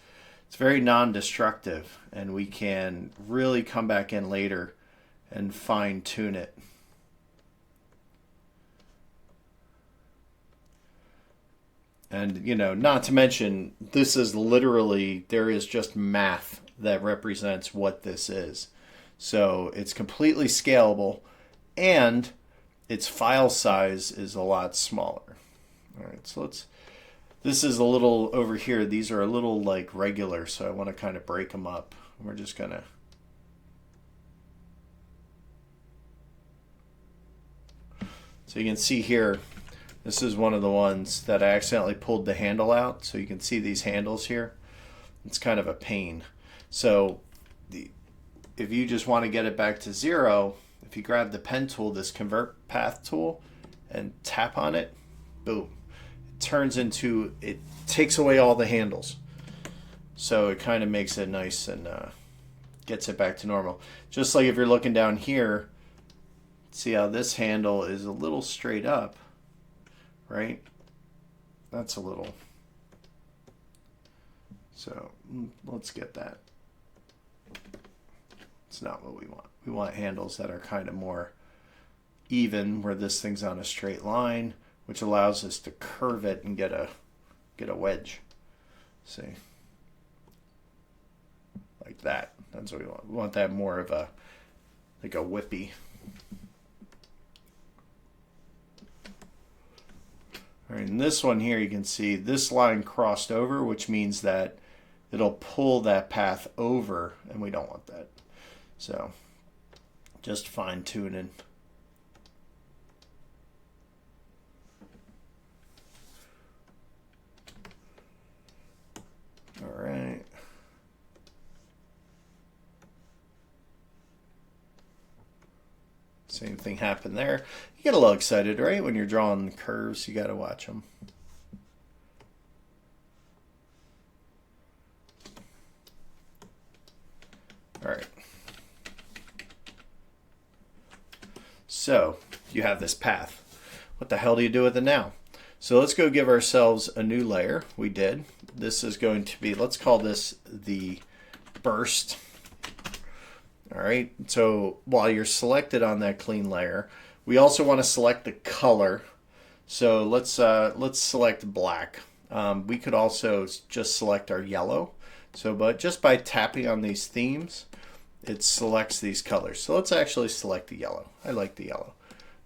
very non-destructive and we can really come back in later and fine tune it. And, you know, not to mention, this is literally, there is just math that represents what this is. So it's completely scalable and its file size is a lot smaller. All right, so this is a little over here. These are a little like regular, so I want to kind of break them up. We're just going to so you can see here, this is one of the ones that I accidentally pulled the handle out. So you can see these handles here. It's kind of a pain. So if you just want to get it back to 0, if you grab the pen tool, this convert path tool, and tap on it, boom. It turns into, it takes away all the handles. So it kind of makes it nice and gets it back to normal. Just like if you're looking down here, see how this handle is a little straight up. Right? That's a little. So let's get that. It's not what we want. We want handles that are kind of more even, where this thing's on a straight line, which allows us to curve it and get a wedge. See? Like that. That's what we want. We want that more of a, like a whippy. All right, in this one here, you can see this line crossed over, which means that it'll pull that path over, and we don't want that. So just fine tuning. Same thing happened there. You get a little excited, right? When you're drawing curves, you got to watch them. All right. So you have this path. What the hell do you do with it now? So let's go give ourselves a new layer. We did. This is going to be, let's call this the burst. All right. So while you're selected on that clean layer, we also want to select the color. So let's select black. We could also just select our yellow. So, but just by tapping on these themes, it selects these colors. So let's actually select the yellow. I like the yellow,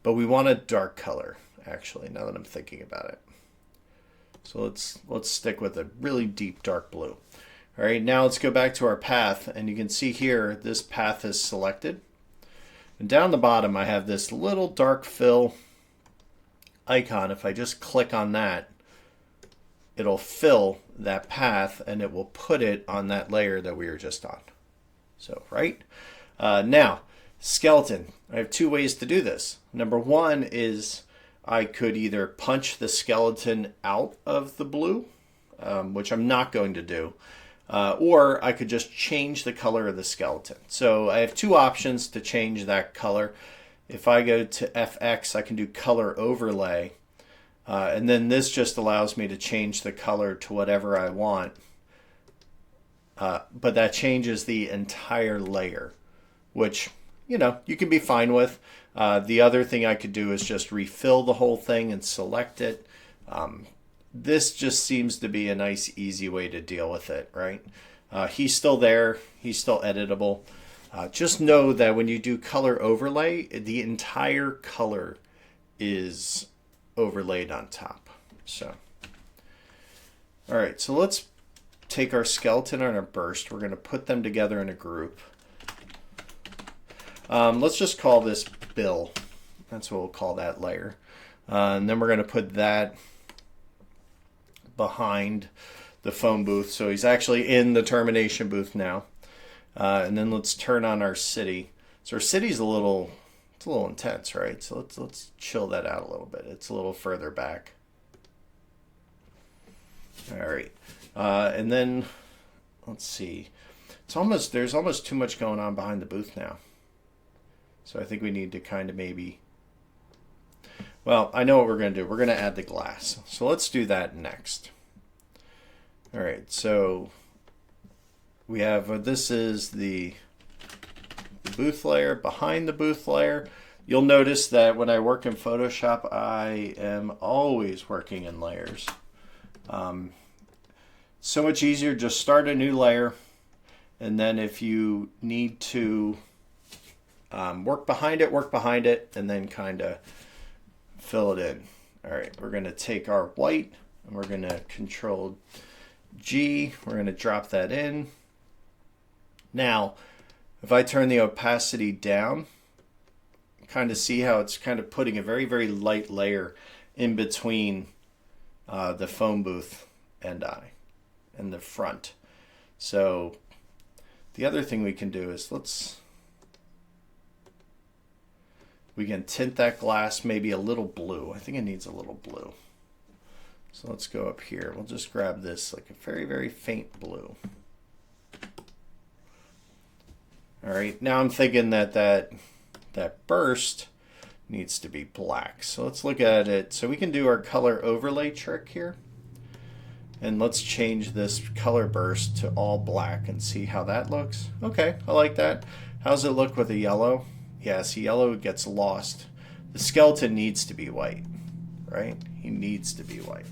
but we want a dark color actually, now that I'm thinking about it. So let's stick with a really deep dark blue. All right, now let's go back to our path, and you can see here this path is selected. And down the bottom I have this little dark fill icon. If I just click on that, it'll fill that path and it will put it on that layer that we were just on. So, right? Now, skeleton. I have two ways to do this. Number one is I could either punch the skeleton out of the blue, which I'm not going to do, or I could just change the color of the skeleton. So I have two options to change that color. If I go to FX, I can do color overlay, and then this just allows me to change the color to whatever I want. But that changes the entire layer, which, you know, you can be fine with. The other thing I could do is just refill the whole thing and select it. This just seems to be a nice, easy way to deal with it, right? He's still there. He's still editable. Just know that when you do color overlay, the entire color is overlaid on top. So, all right, so let's take our skeleton and our burst. We're going to put them together in a group. Let's just call this Bill. That's what we'll call that layer. And then we're going to put that behind the phone booth. So he's actually in the termination booth now. And then let's turn on our city. So our city's it's a little intense, right? So let's chill that out a little bit. It's a little further back. All right. And then let's see. There's almost too much going on behind the booth now. So I think we need to kind of maybe, well, I know what we're going to do. We're going to add the glass. So let's do that next. All right, so we have, this is the booth layer. Behind the booth layer, you'll notice that when I work in Photoshop, I am always working in layers. So much easier, just start a new layer. And then if you need to work behind it, and then kind of fill it in. All right, we're going to take our white and we're going to Control G. We're going to drop that in. Now, if I turn the opacity down, kind of see how it's kind of putting a very, very light layer in between the phone booth and the front. So the other thing we can do is we can tint that glass maybe a little blue. I think it needs a little blue. So let's go up here. We'll just grab this like a very, very faint blue. All right, now I'm thinking that burst needs to be black. So let's look at it. So we can do our color overlay trick here. And let's change this color burst to all black and see how that looks. Okay, I like that. How's it look with a yellow? Yeah, see, yellow gets lost. The skeleton needs to be white, right? He needs to be white.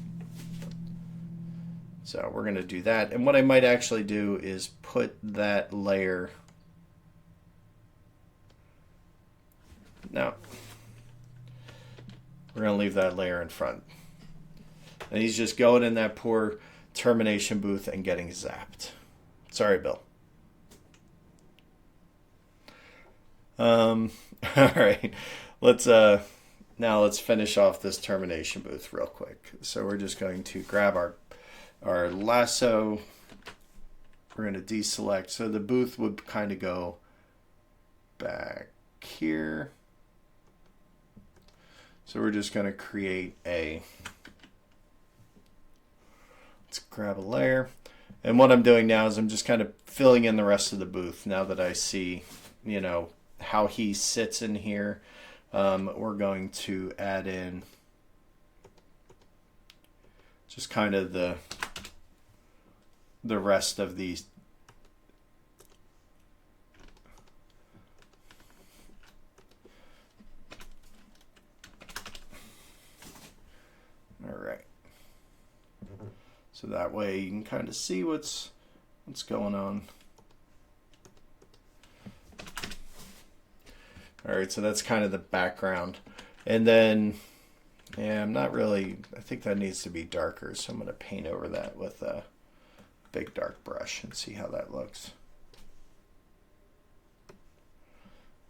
So we're going to do that. And what I might actually do is put that layer. No. We're going to leave that layer in front. And he's just going in that poor termination booth and getting zapped. Sorry, Bill. All right, now let's finish off this termination booth real quick. So we're just going to grab our lasso. We're going to deselect. So the booth would kind of go back here. So we're just going to create a, let's grab a layer. And what I'm doing now is I'm just kind of filling in the rest of the booth now that I see, you know, how he sits in here. We're going to add in just kind of the rest of these. All right. So that way you can kind of see what's going on. All right, so that's kind of the background. And then, yeah, I'm not really, I think that needs to be darker. So I'm going to paint over that with a big dark brush and see how that looks.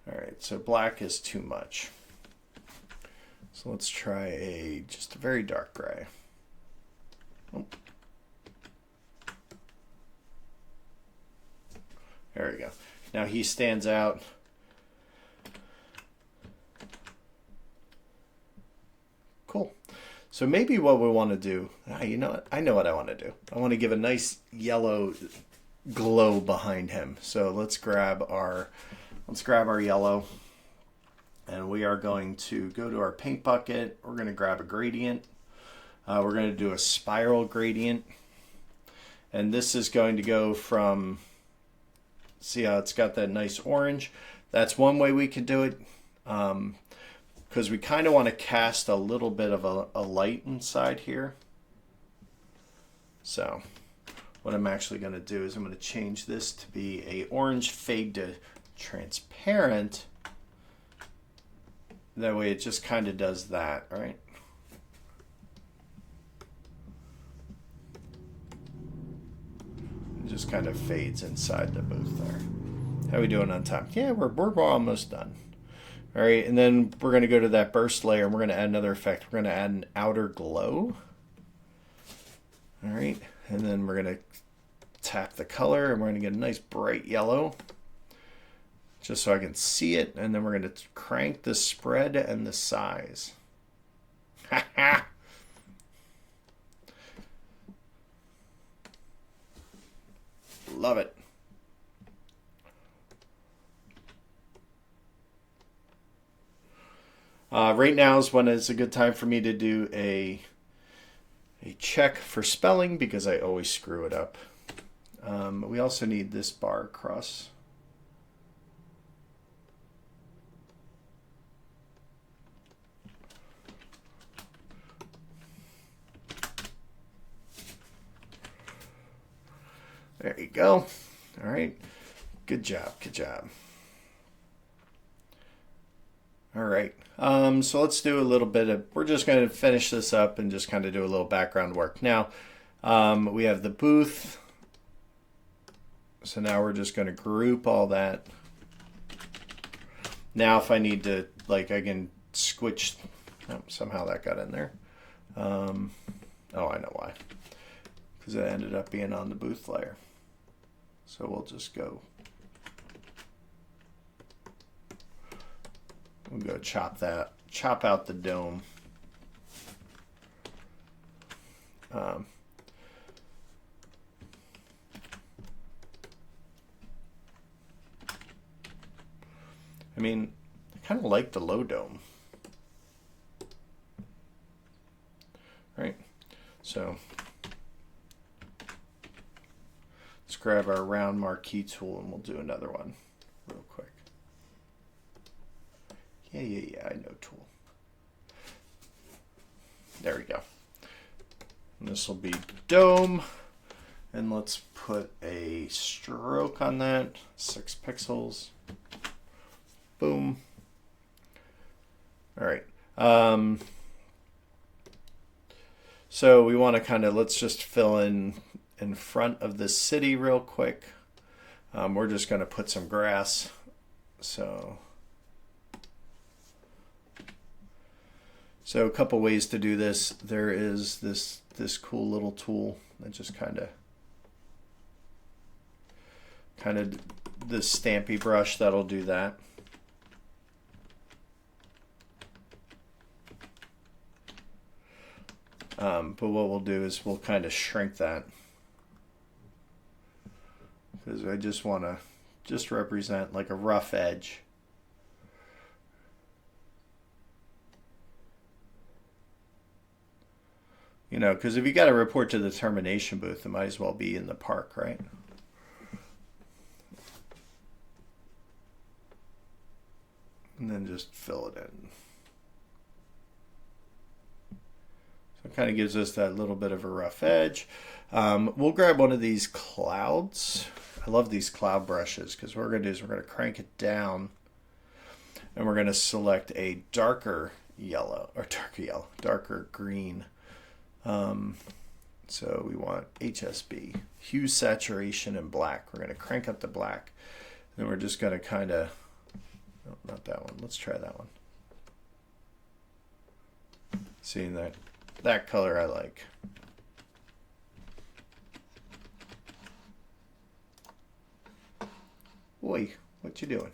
All right, so black is too much. So let's try just a very dark gray. Oh. There we go. Now he stands out. Cool. So maybe what we want to do, you know what? I know what I want to do. I want to give a nice yellow glow behind him. So let's grab our yellow, and we are going to go to our paint bucket. We're going to grab a gradient. We're going to do a spiral gradient, and this is going to go from, see how it's got that nice orange? That's one way we could do it. Because we kind of want to cast a little bit of a light inside here. So what I'm actually going to do is I'm going to change this to be a orange fade to transparent. That way it just kind of does that, right? It just kind of fades inside the booth there. How are we doing on time? Yeah, we're almost done. All right, and then we're going to go to that burst layer, and we're going to add another effect. We're going to add an outer glow. All right, and then we're going to tap the color, and we're going to get a nice bright yellow, just so I can see it. And then we're going to crank the spread and the size. Ha ha! Love it. Right now is when it's a good time for me to do a check for spelling because I always screw it up. We also need this bar across. There you go. All right. Good job. Good job. All right. So let's do a little bit of, we're just going to finish this up and just kind of do a little background work. Now, we have the booth. So now we're just going to group all that. Now if I need to, like, I can switch, oh, somehow that got in there. Oh, I know why. Because it ended up being on the booth layer. So we'll just go. We'll go chop out the dome. I mean, I kind of like the low dome. Right? So let's grab our round marquee tool and we'll do another one real quick. Yeah, I know tool. There we go. And this will be dome. And let's put a stroke on that. 6 pixels. Boom. All right. So we want to kind of, let's just fill in front of the city real quick. We're just going to put some grass. So a couple ways to do this. There is this cool little tool that just kind of this stampy brush that'll do that. But what we'll do is we'll kind of shrink that, because I just want to just represent like a rough edge. You know, because if you got to report to the termination booth, it might as well be in the park, right? And then just fill it in. So it kind of gives us that little bit of a rough edge. We'll grab one of these clouds. I love these cloud brushes, because what we're going to do is we're going to crank it down, and we're going to select a darker yellow, or darker green. So we want HSB, hue, saturation, and black. We're going to crank up the black. Then we're just going to kind of, no, not that one. Let's try that one. Seeing that color I like. Boy, what you doing?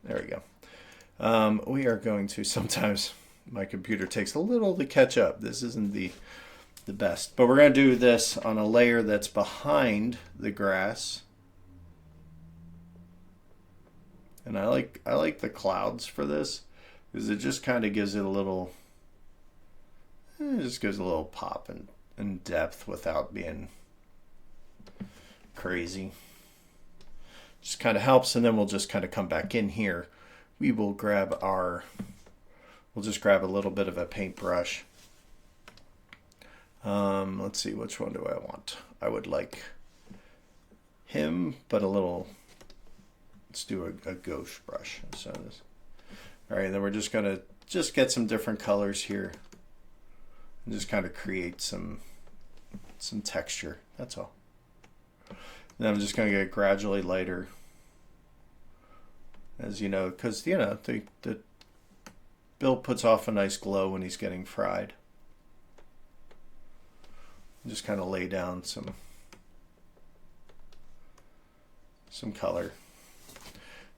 There we go. We are going to, sometimes my computer takes a little to catch up. This isn't the best, but we're going to do this on a layer that's behind the grass. And I like the clouds for this, because it just kind of gives it a little, it just gives a little pop and depth without being crazy. Just kind of helps. And then we'll just kind of come back in here. We will grab we'll just grab a little bit of a paintbrush. Let's see, which one do I want? I would like him, but a little, let's do a gauche brush. So this, all right, then we're just gonna get some different colors here and just kind of create some texture. That's all. Then I'm just gonna get gradually lighter, as you know, because you know the Bill puts off a nice glow when he's getting fried. Just kind of lay down some color,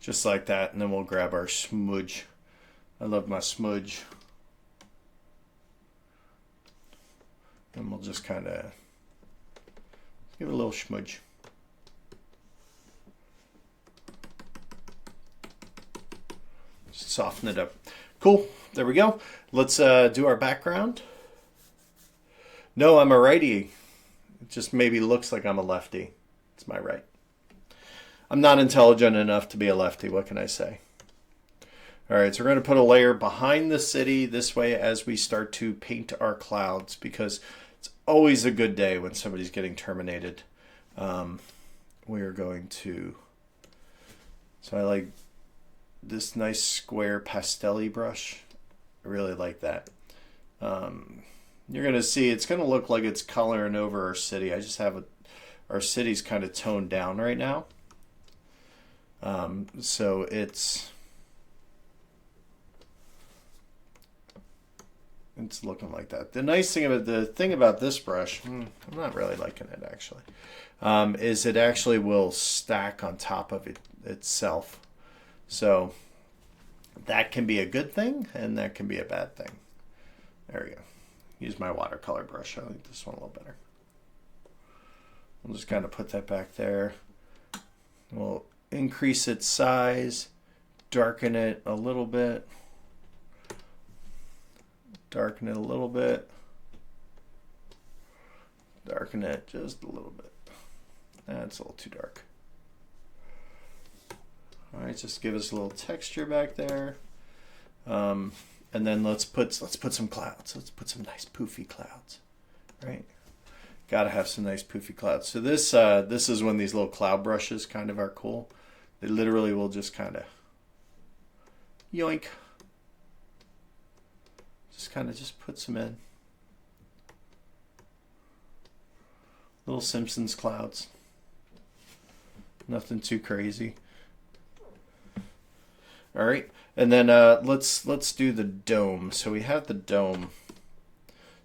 just like that, and then we'll grab our smudge. I love my smudge, and we'll just kind of give it a little smudge. Just soften it up. Cool. There we go. Let's do our background. No, I'm a righty. It just maybe looks like I'm a lefty. It's my right. I'm not intelligent enough to be a lefty. What can I say? All right, so we're going to put a layer behind the city this way as we start to paint our clouds, because it's always a good day when somebody's getting terminated. We are going to, so I like this nice square pastel-y brush. I really like that. You're going to see it's going to look like it's coloring over our city. I just have our city's kind of toned down right now. So it's looking like that. The nice thing about this brush, I'm not really liking it actually, is it actually will stack on top of itself. So that can be a good thing, and that can be a bad thing. There we go. Use my watercolor brush. I like this one a little better. We'll just kind of put that back there. We'll increase its size, darken it a little bit, darken it a little bit, darken it just a little bit. That's a little too dark. All right, just give us a little texture back there, and then let's put some clouds. Let's put some nice poofy clouds, right? Got to have some nice poofy clouds. So this is when these little cloud brushes kind of are cool. They literally will just kind of yoink, just put some in. Little Simpsons clouds. Nothing too crazy. All right, and then let's do the dome. So we have the dome.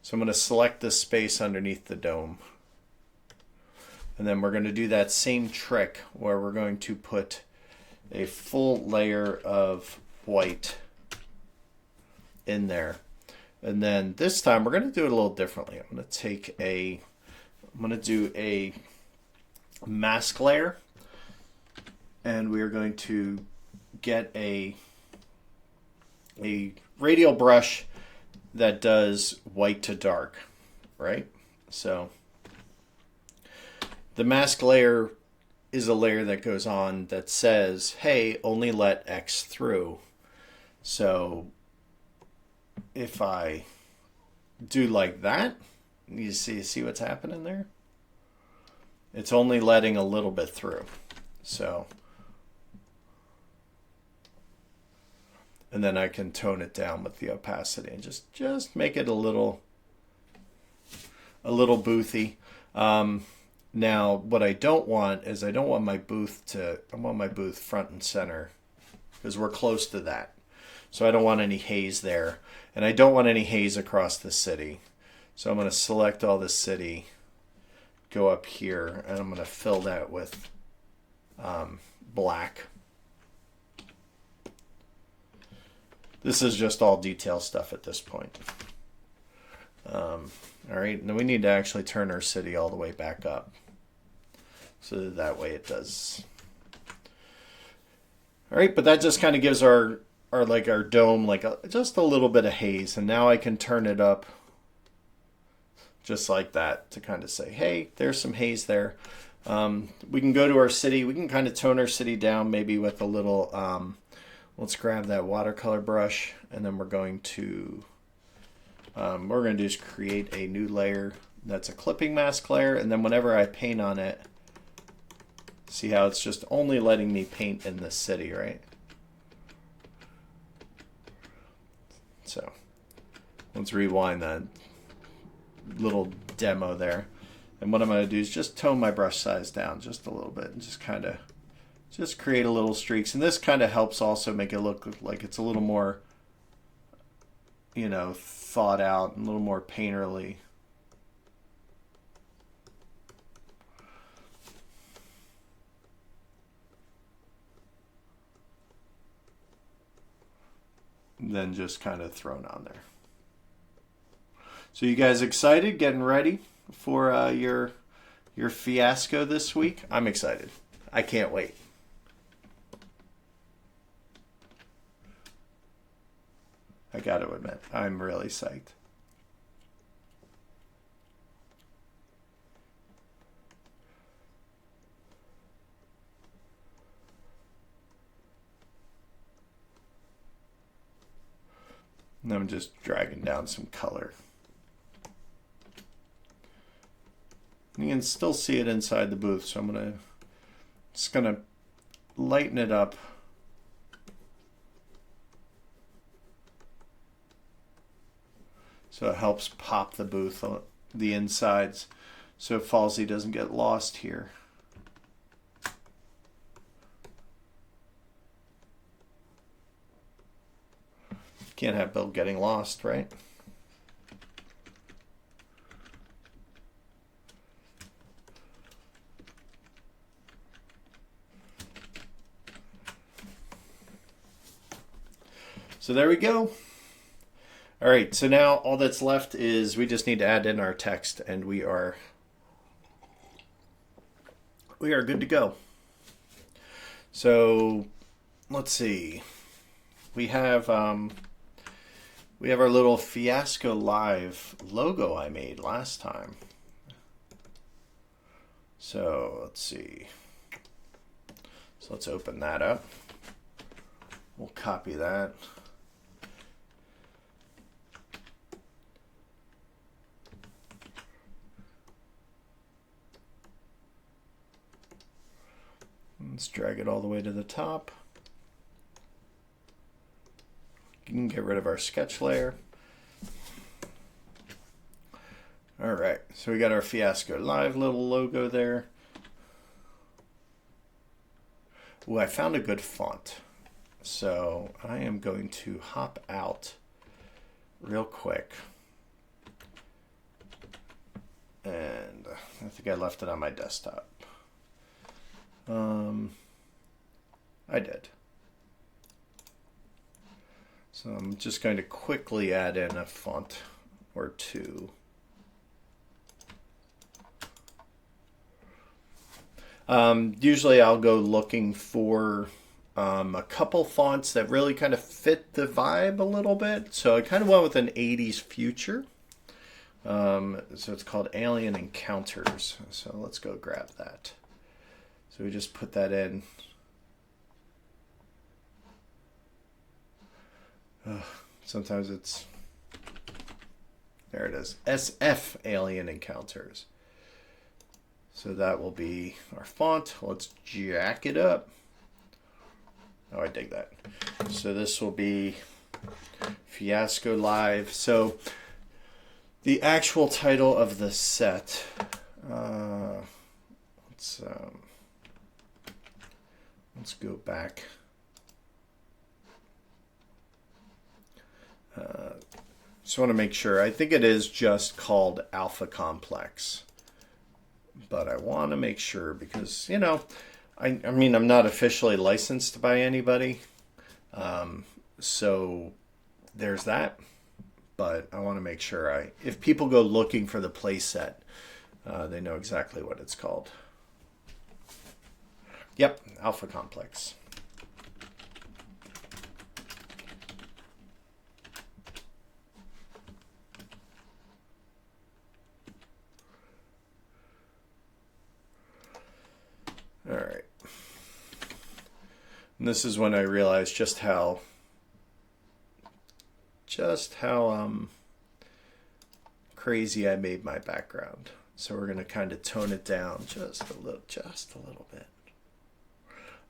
So I'm going to select the space underneath the dome. And then we're going to do that same trick where we're going to put a full layer of white in there. And then this time we're going to do it a little differently. I'm going to do a mask layer, and we are going to get a radial brush that does white to dark, right? So the mask layer is a layer that goes on that says, hey, only let X through. So if I do like that, you see what's happening there? It's only letting a little bit through. So, and then I can tone it down with the opacity and just make it a little boothy. Now, what I don't want is I want my booth front and center because we're close to that. So I don't want any haze there. And I don't want any haze across the city. So I'm going to select all the city, go up here, and I'm going to fill that with black. This is just all detail stuff at this point. All right, now we need to actually turn our city all the way back up. So that way it does. All right, but that just kind of gives our dome just a little bit of haze. And now I can turn it up just like that to kind of say, hey, there's some haze there. We can go to our city. We can kind of tone our city down maybe with a little, let's grab that watercolor brush, and then we're going to just create a new layer that's a clipping mask layer. And then whenever I paint on it, see how it's just only letting me paint in the city, right? So let's rewind that little demo there. And what I'm going to do is just tone my brush size down just a little bit and just kind of create a little streaks. And this kind of helps also make it look like it's a little more, thought out and a little more painterly. Than just kind of thrown on there. So you guys excited, getting ready for your fiasco this week? I'm excited. I can't wait. I got to admit, I'm really psyched. And I'm just dragging down some color. You can still see it inside the booth, so I'm just gonna lighten it up. So it helps pop the booth, the insides, so Falsey doesn't get lost here. Can't have Bill getting lost, right? So there we go. All right, so now all that's left is we just need to add in our text, and we are good to go. So let's see. We have our little Fiasco Live logo I made last time. So let's see. So let's open that up. We'll copy that. Let's drag it all the way to the top. You can get rid of our sketch layer. All right, so we got our Fiasco Live little logo there. Ooh, I found a good font. So I am going to hop out real quick. And I think I left it on my desktop. I did. So I'm just going to quickly add in a font or two. Usually I'll go looking for a couple fonts that really kind of fit the vibe a little bit. So I kind of went with an 80s future. So it's called Alien Encounters. So let's go grab that. So we just put that in. Sometimes it's, there it is, SF Alien Encounters. So that will be our font. Let's jack it up. Oh, I dig that. So this will be Fiasco Live. So the actual title of the set, let's go back. Just want to make sure. I think it is just called Alpha Complex. But I want to make sure because, you know, I mean, I'm not officially licensed by anybody. So there's that. But I want to make sure if people go looking for the play set, they know exactly what it's called. Yep, Alpha Complex. All right. And this is when I realized just how crazy I made my background. So we're going to kind of tone it down just a little bit.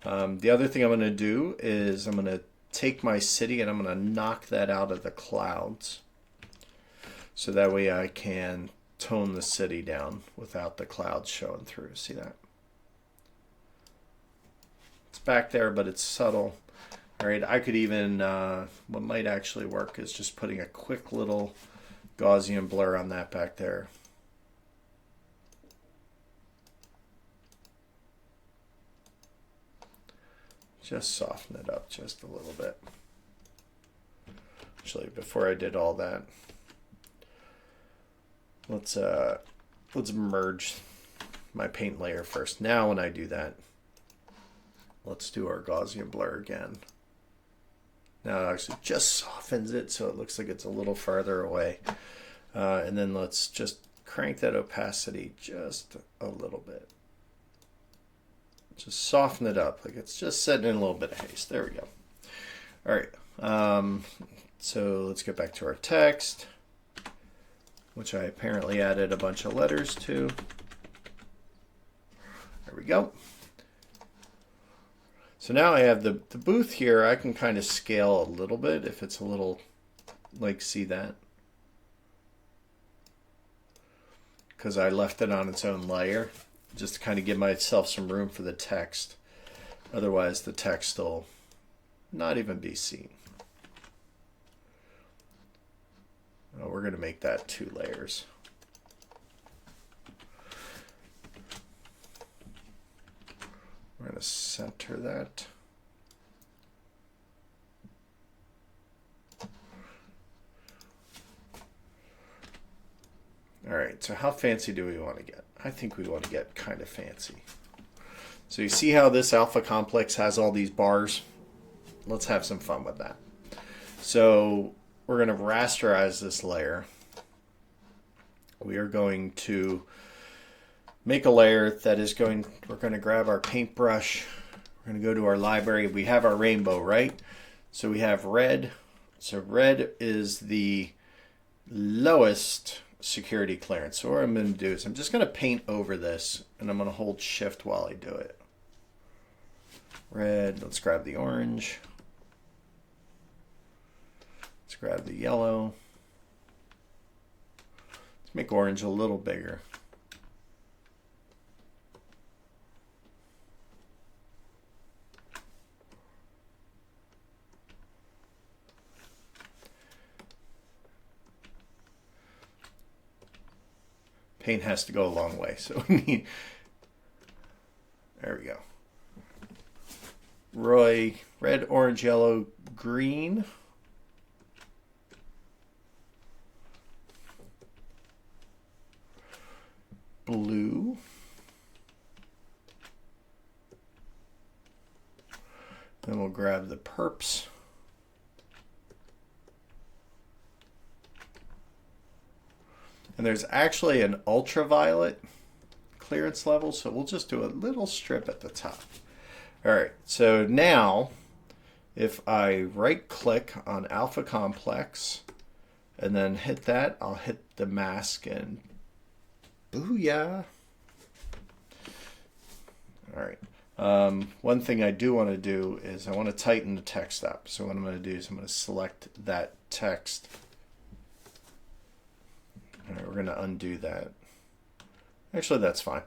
The other thing I'm going to do is I'm going to take my city and I'm going to knock that out of the clouds. So that way I can tone the city down without the clouds showing through. See that? It's back there, but it's subtle. All right, I could even, what might actually work is just putting a quick little Gaussian blur on that back there. Just soften it up just a little bit. Actually, before I did all that, let's merge my paint layer first. Now when I do that, let's do our Gaussian blur again. Now it actually just softens it so it looks like it's a little farther away. And then let's just crank that opacity just a little bit. Just soften it up like it's just setting in a little bit of haste. There we go. All right. So let's get back to our text, which I apparently added a bunch of letters to. There we go. So now I have the booth here. I can kind of scale a little bit if it's a little, like, see that? Because I left it on its own layer just to kind of give myself some room for the text. Otherwise the text will not even be seen. We're going to make that 2 layers. We're going to center that. All right, so how fancy do we want to get? I think we want to get kind of fancy. So you see how this alpha complex has all these bars? Let's have some fun with that. So we're going to rasterize this layer. We are going to make a layer that is we're going to grab our paintbrush. We're going to go to our library. We have our rainbow, right? So we have red. So red is the lowest security clearance. So what I'm going to do is I'm just going to paint over this and I'm going to hold shift while I do it. Red, let's grab the orange. Let's grab the yellow. Let's make orange a little bigger. Paint has to go a long way, so we need, there we go. Roy, red, orange, yellow, green. blue. Then we'll grab the perps. And there's actually an ultraviolet clearance level, so we'll just do a little strip at the top. All right, so now if I right click on alpha complex and then hit that, I'll hit the mask and booyah. All right. One thing I do want to do is I want to tighten the text up. So what I'm going to do is I'm going to select that text. All right, we're going to undo that. Actually, that's fine.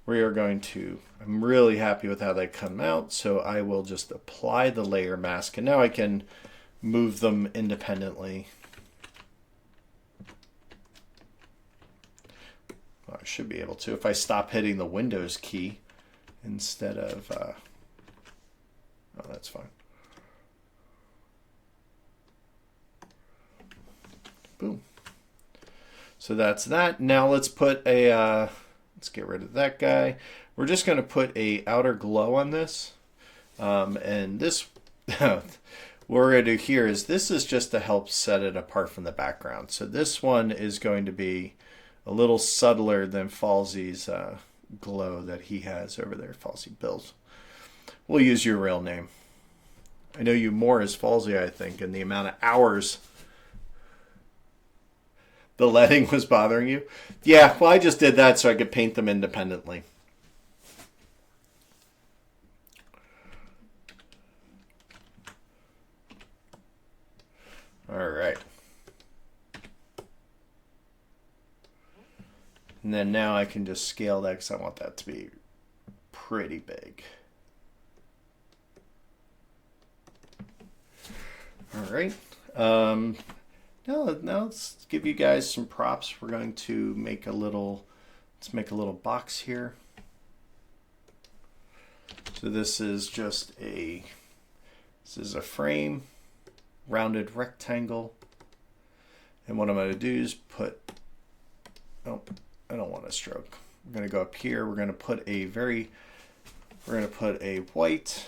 We are going to, I'm really happy with how they come out, so I will just apply the layer mask, and now I can move them independently. Well, I should be able to if I stop hitting the Windows key instead of, oh, that's fine. Boom. So that's that. Now let's put a, let's get rid of that guy. We're just going to put a outer glow on this. And this, what we're going to do here is this is just to help set it apart from the background. So this one is going to be a little subtler than Falsey's glow that he has over there, Falsey Bills. We'll use your real name. I know you more as Falsey, I think, and the amount of hours the leading was bothering you. Yeah, well, I just did that so I could paint them independently. All right. And then now I can just scale that because I want that to be pretty big. All right. Now let's give you guys some props. We're going to make a little, let's make a little box here. So this is just a, this is a frame, rounded rectangle. And what I'm going to do is put, oh, I don't want a stroke. We're going to go up here. We're going to put a very, we're going to put a white.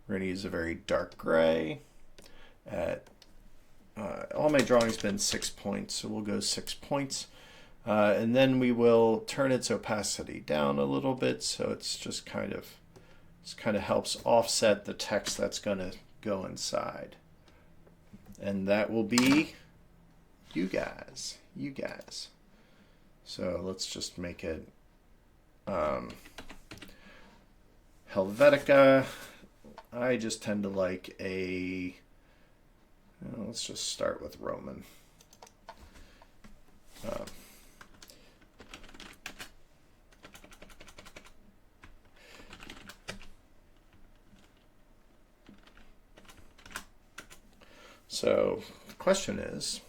We're going to use a very dark gray at, all my drawings been 6 points, so we'll go 6 points. And then we will turn its opacity down a little bit so it's just kind of, helps offset the text that's going to go inside. And that will be you guys. So let's just make it Helvetica. I just tend to like a, let's just start with Roman. So the question is,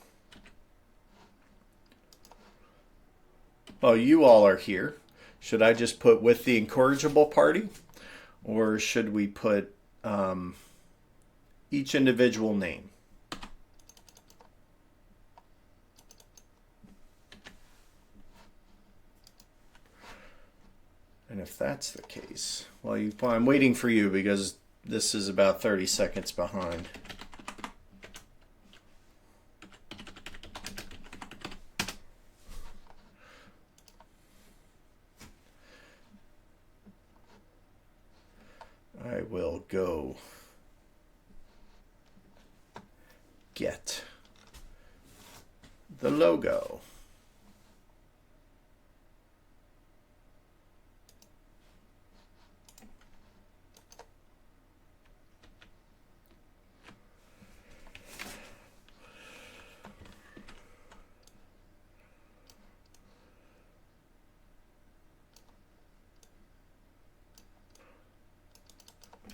well, you all are here. Should I just put with the incorrigible party, or should we put each individual name? And if that's the case, well, I'm waiting for you because this is about 30 seconds behind. I will go get the logo.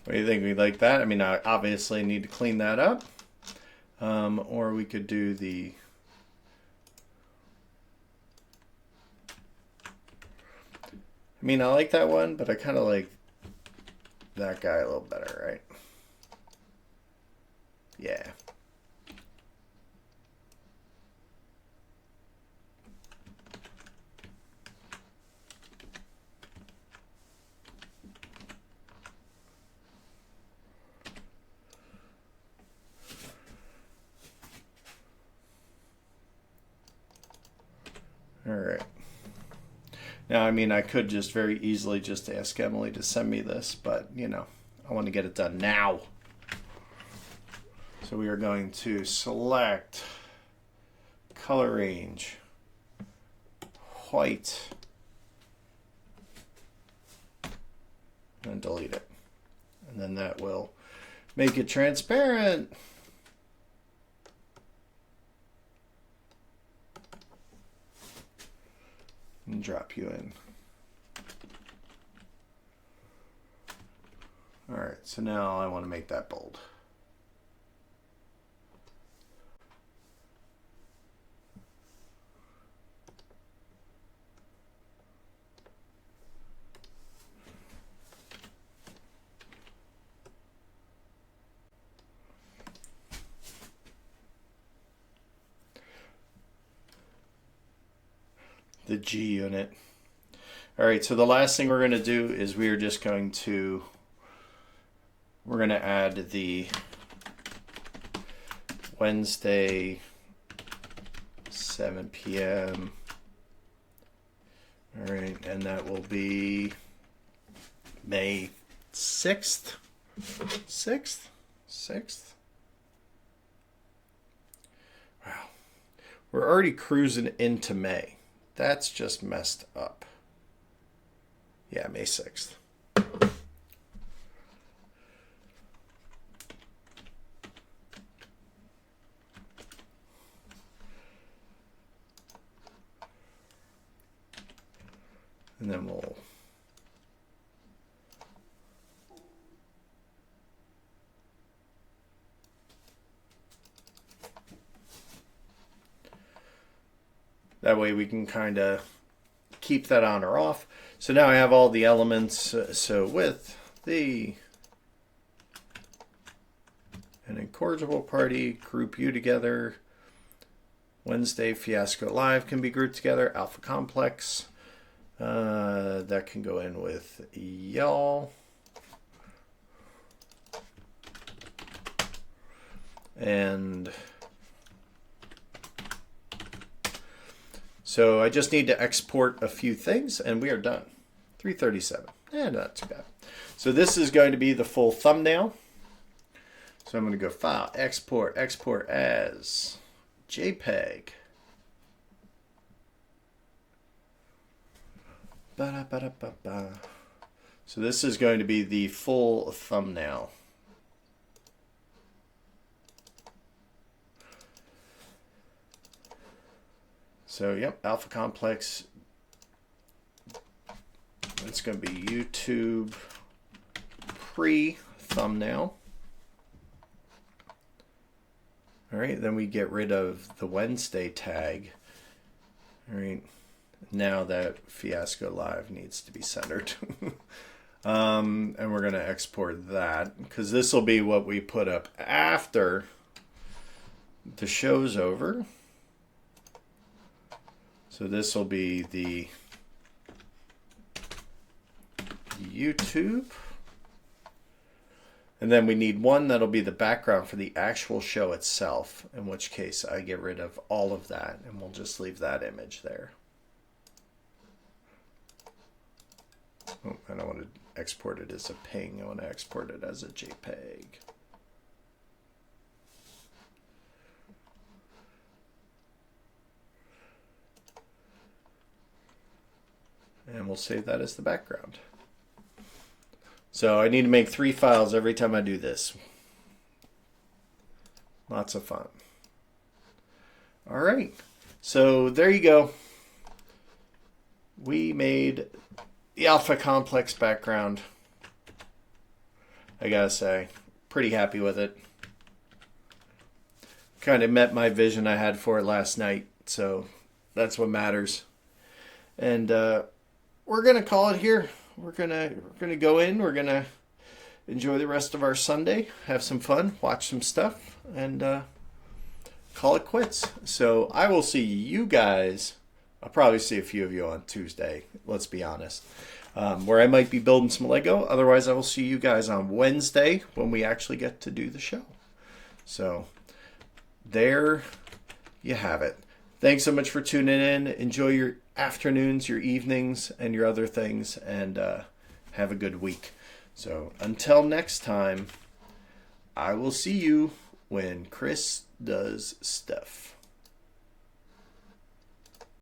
What do you think? We like that? I mean, I obviously need to clean that up. Or we could do the... I mean, I like that one, but I kind of like that guy a little better, right? Yeah. Now, I mean, I could just very easily just ask Emily to send me this, but, you know, I want to get it done now. So we are going to select color range, white, and delete it. And then that will make it transparent. And drop you in. All right, so now I want to make that bold. The G unit. All right, so the last thing we're going to do is we're going to add the Wednesday 7 p.m. All right, and that will be May 6th. 6th? Wow. We're already cruising into May. That's just messed up. Yeah, May 6th. And then we'll that way we can kind of keep that on or off. So now I have all the elements. So with the an incorrigible party, group you together. Wednesday Fiasco Live can be grouped together. Alpha Complex. That can go in with y'all. And so I just need to export a few things and we are done. 337. Not too bad. So this is going to be the full thumbnail. So I'm going to go File, Export, Export as JPEG. So this is going to be the full thumbnail. So yep, Alpha Complex. It's going to be YouTube pre-thumbnail. All right, then we get rid of the Wednesday tag. All right, now that Fiasco Live needs to be centered. And we're going to export that because this will be what we put up after the show's over. So this will be the YouTube. And then we need one that'll be the background for the actual show itself, in which case I get rid of all of that and we'll just leave that image there. Oh, I don't want to export it as a ping. I want to export it as a JPEG. And we'll save that as the background. So I need to make 3 files every time I do this. Lots of fun. All right. So there you go. We made the Alpha Complex background. I gotta say, pretty happy with it. Kind of met my vision I had for it last night. So that's what matters. And we're gonna call it here. We're gonna go in. We're gonna enjoy the rest of our Sunday, have some fun, watch some stuff, and call it quits. So I will see you guys. I'll probably see a few of you on Tuesday. Let's be honest, where I might be building some Lego. Otherwise, I will see you guys on Wednesday when we actually get to do the show. So there you have it. thanks so much for tuning in. Enjoy your afternoons, your evenings, and your other things, and have a good week. So until next time, I will see you when Chris does stuff.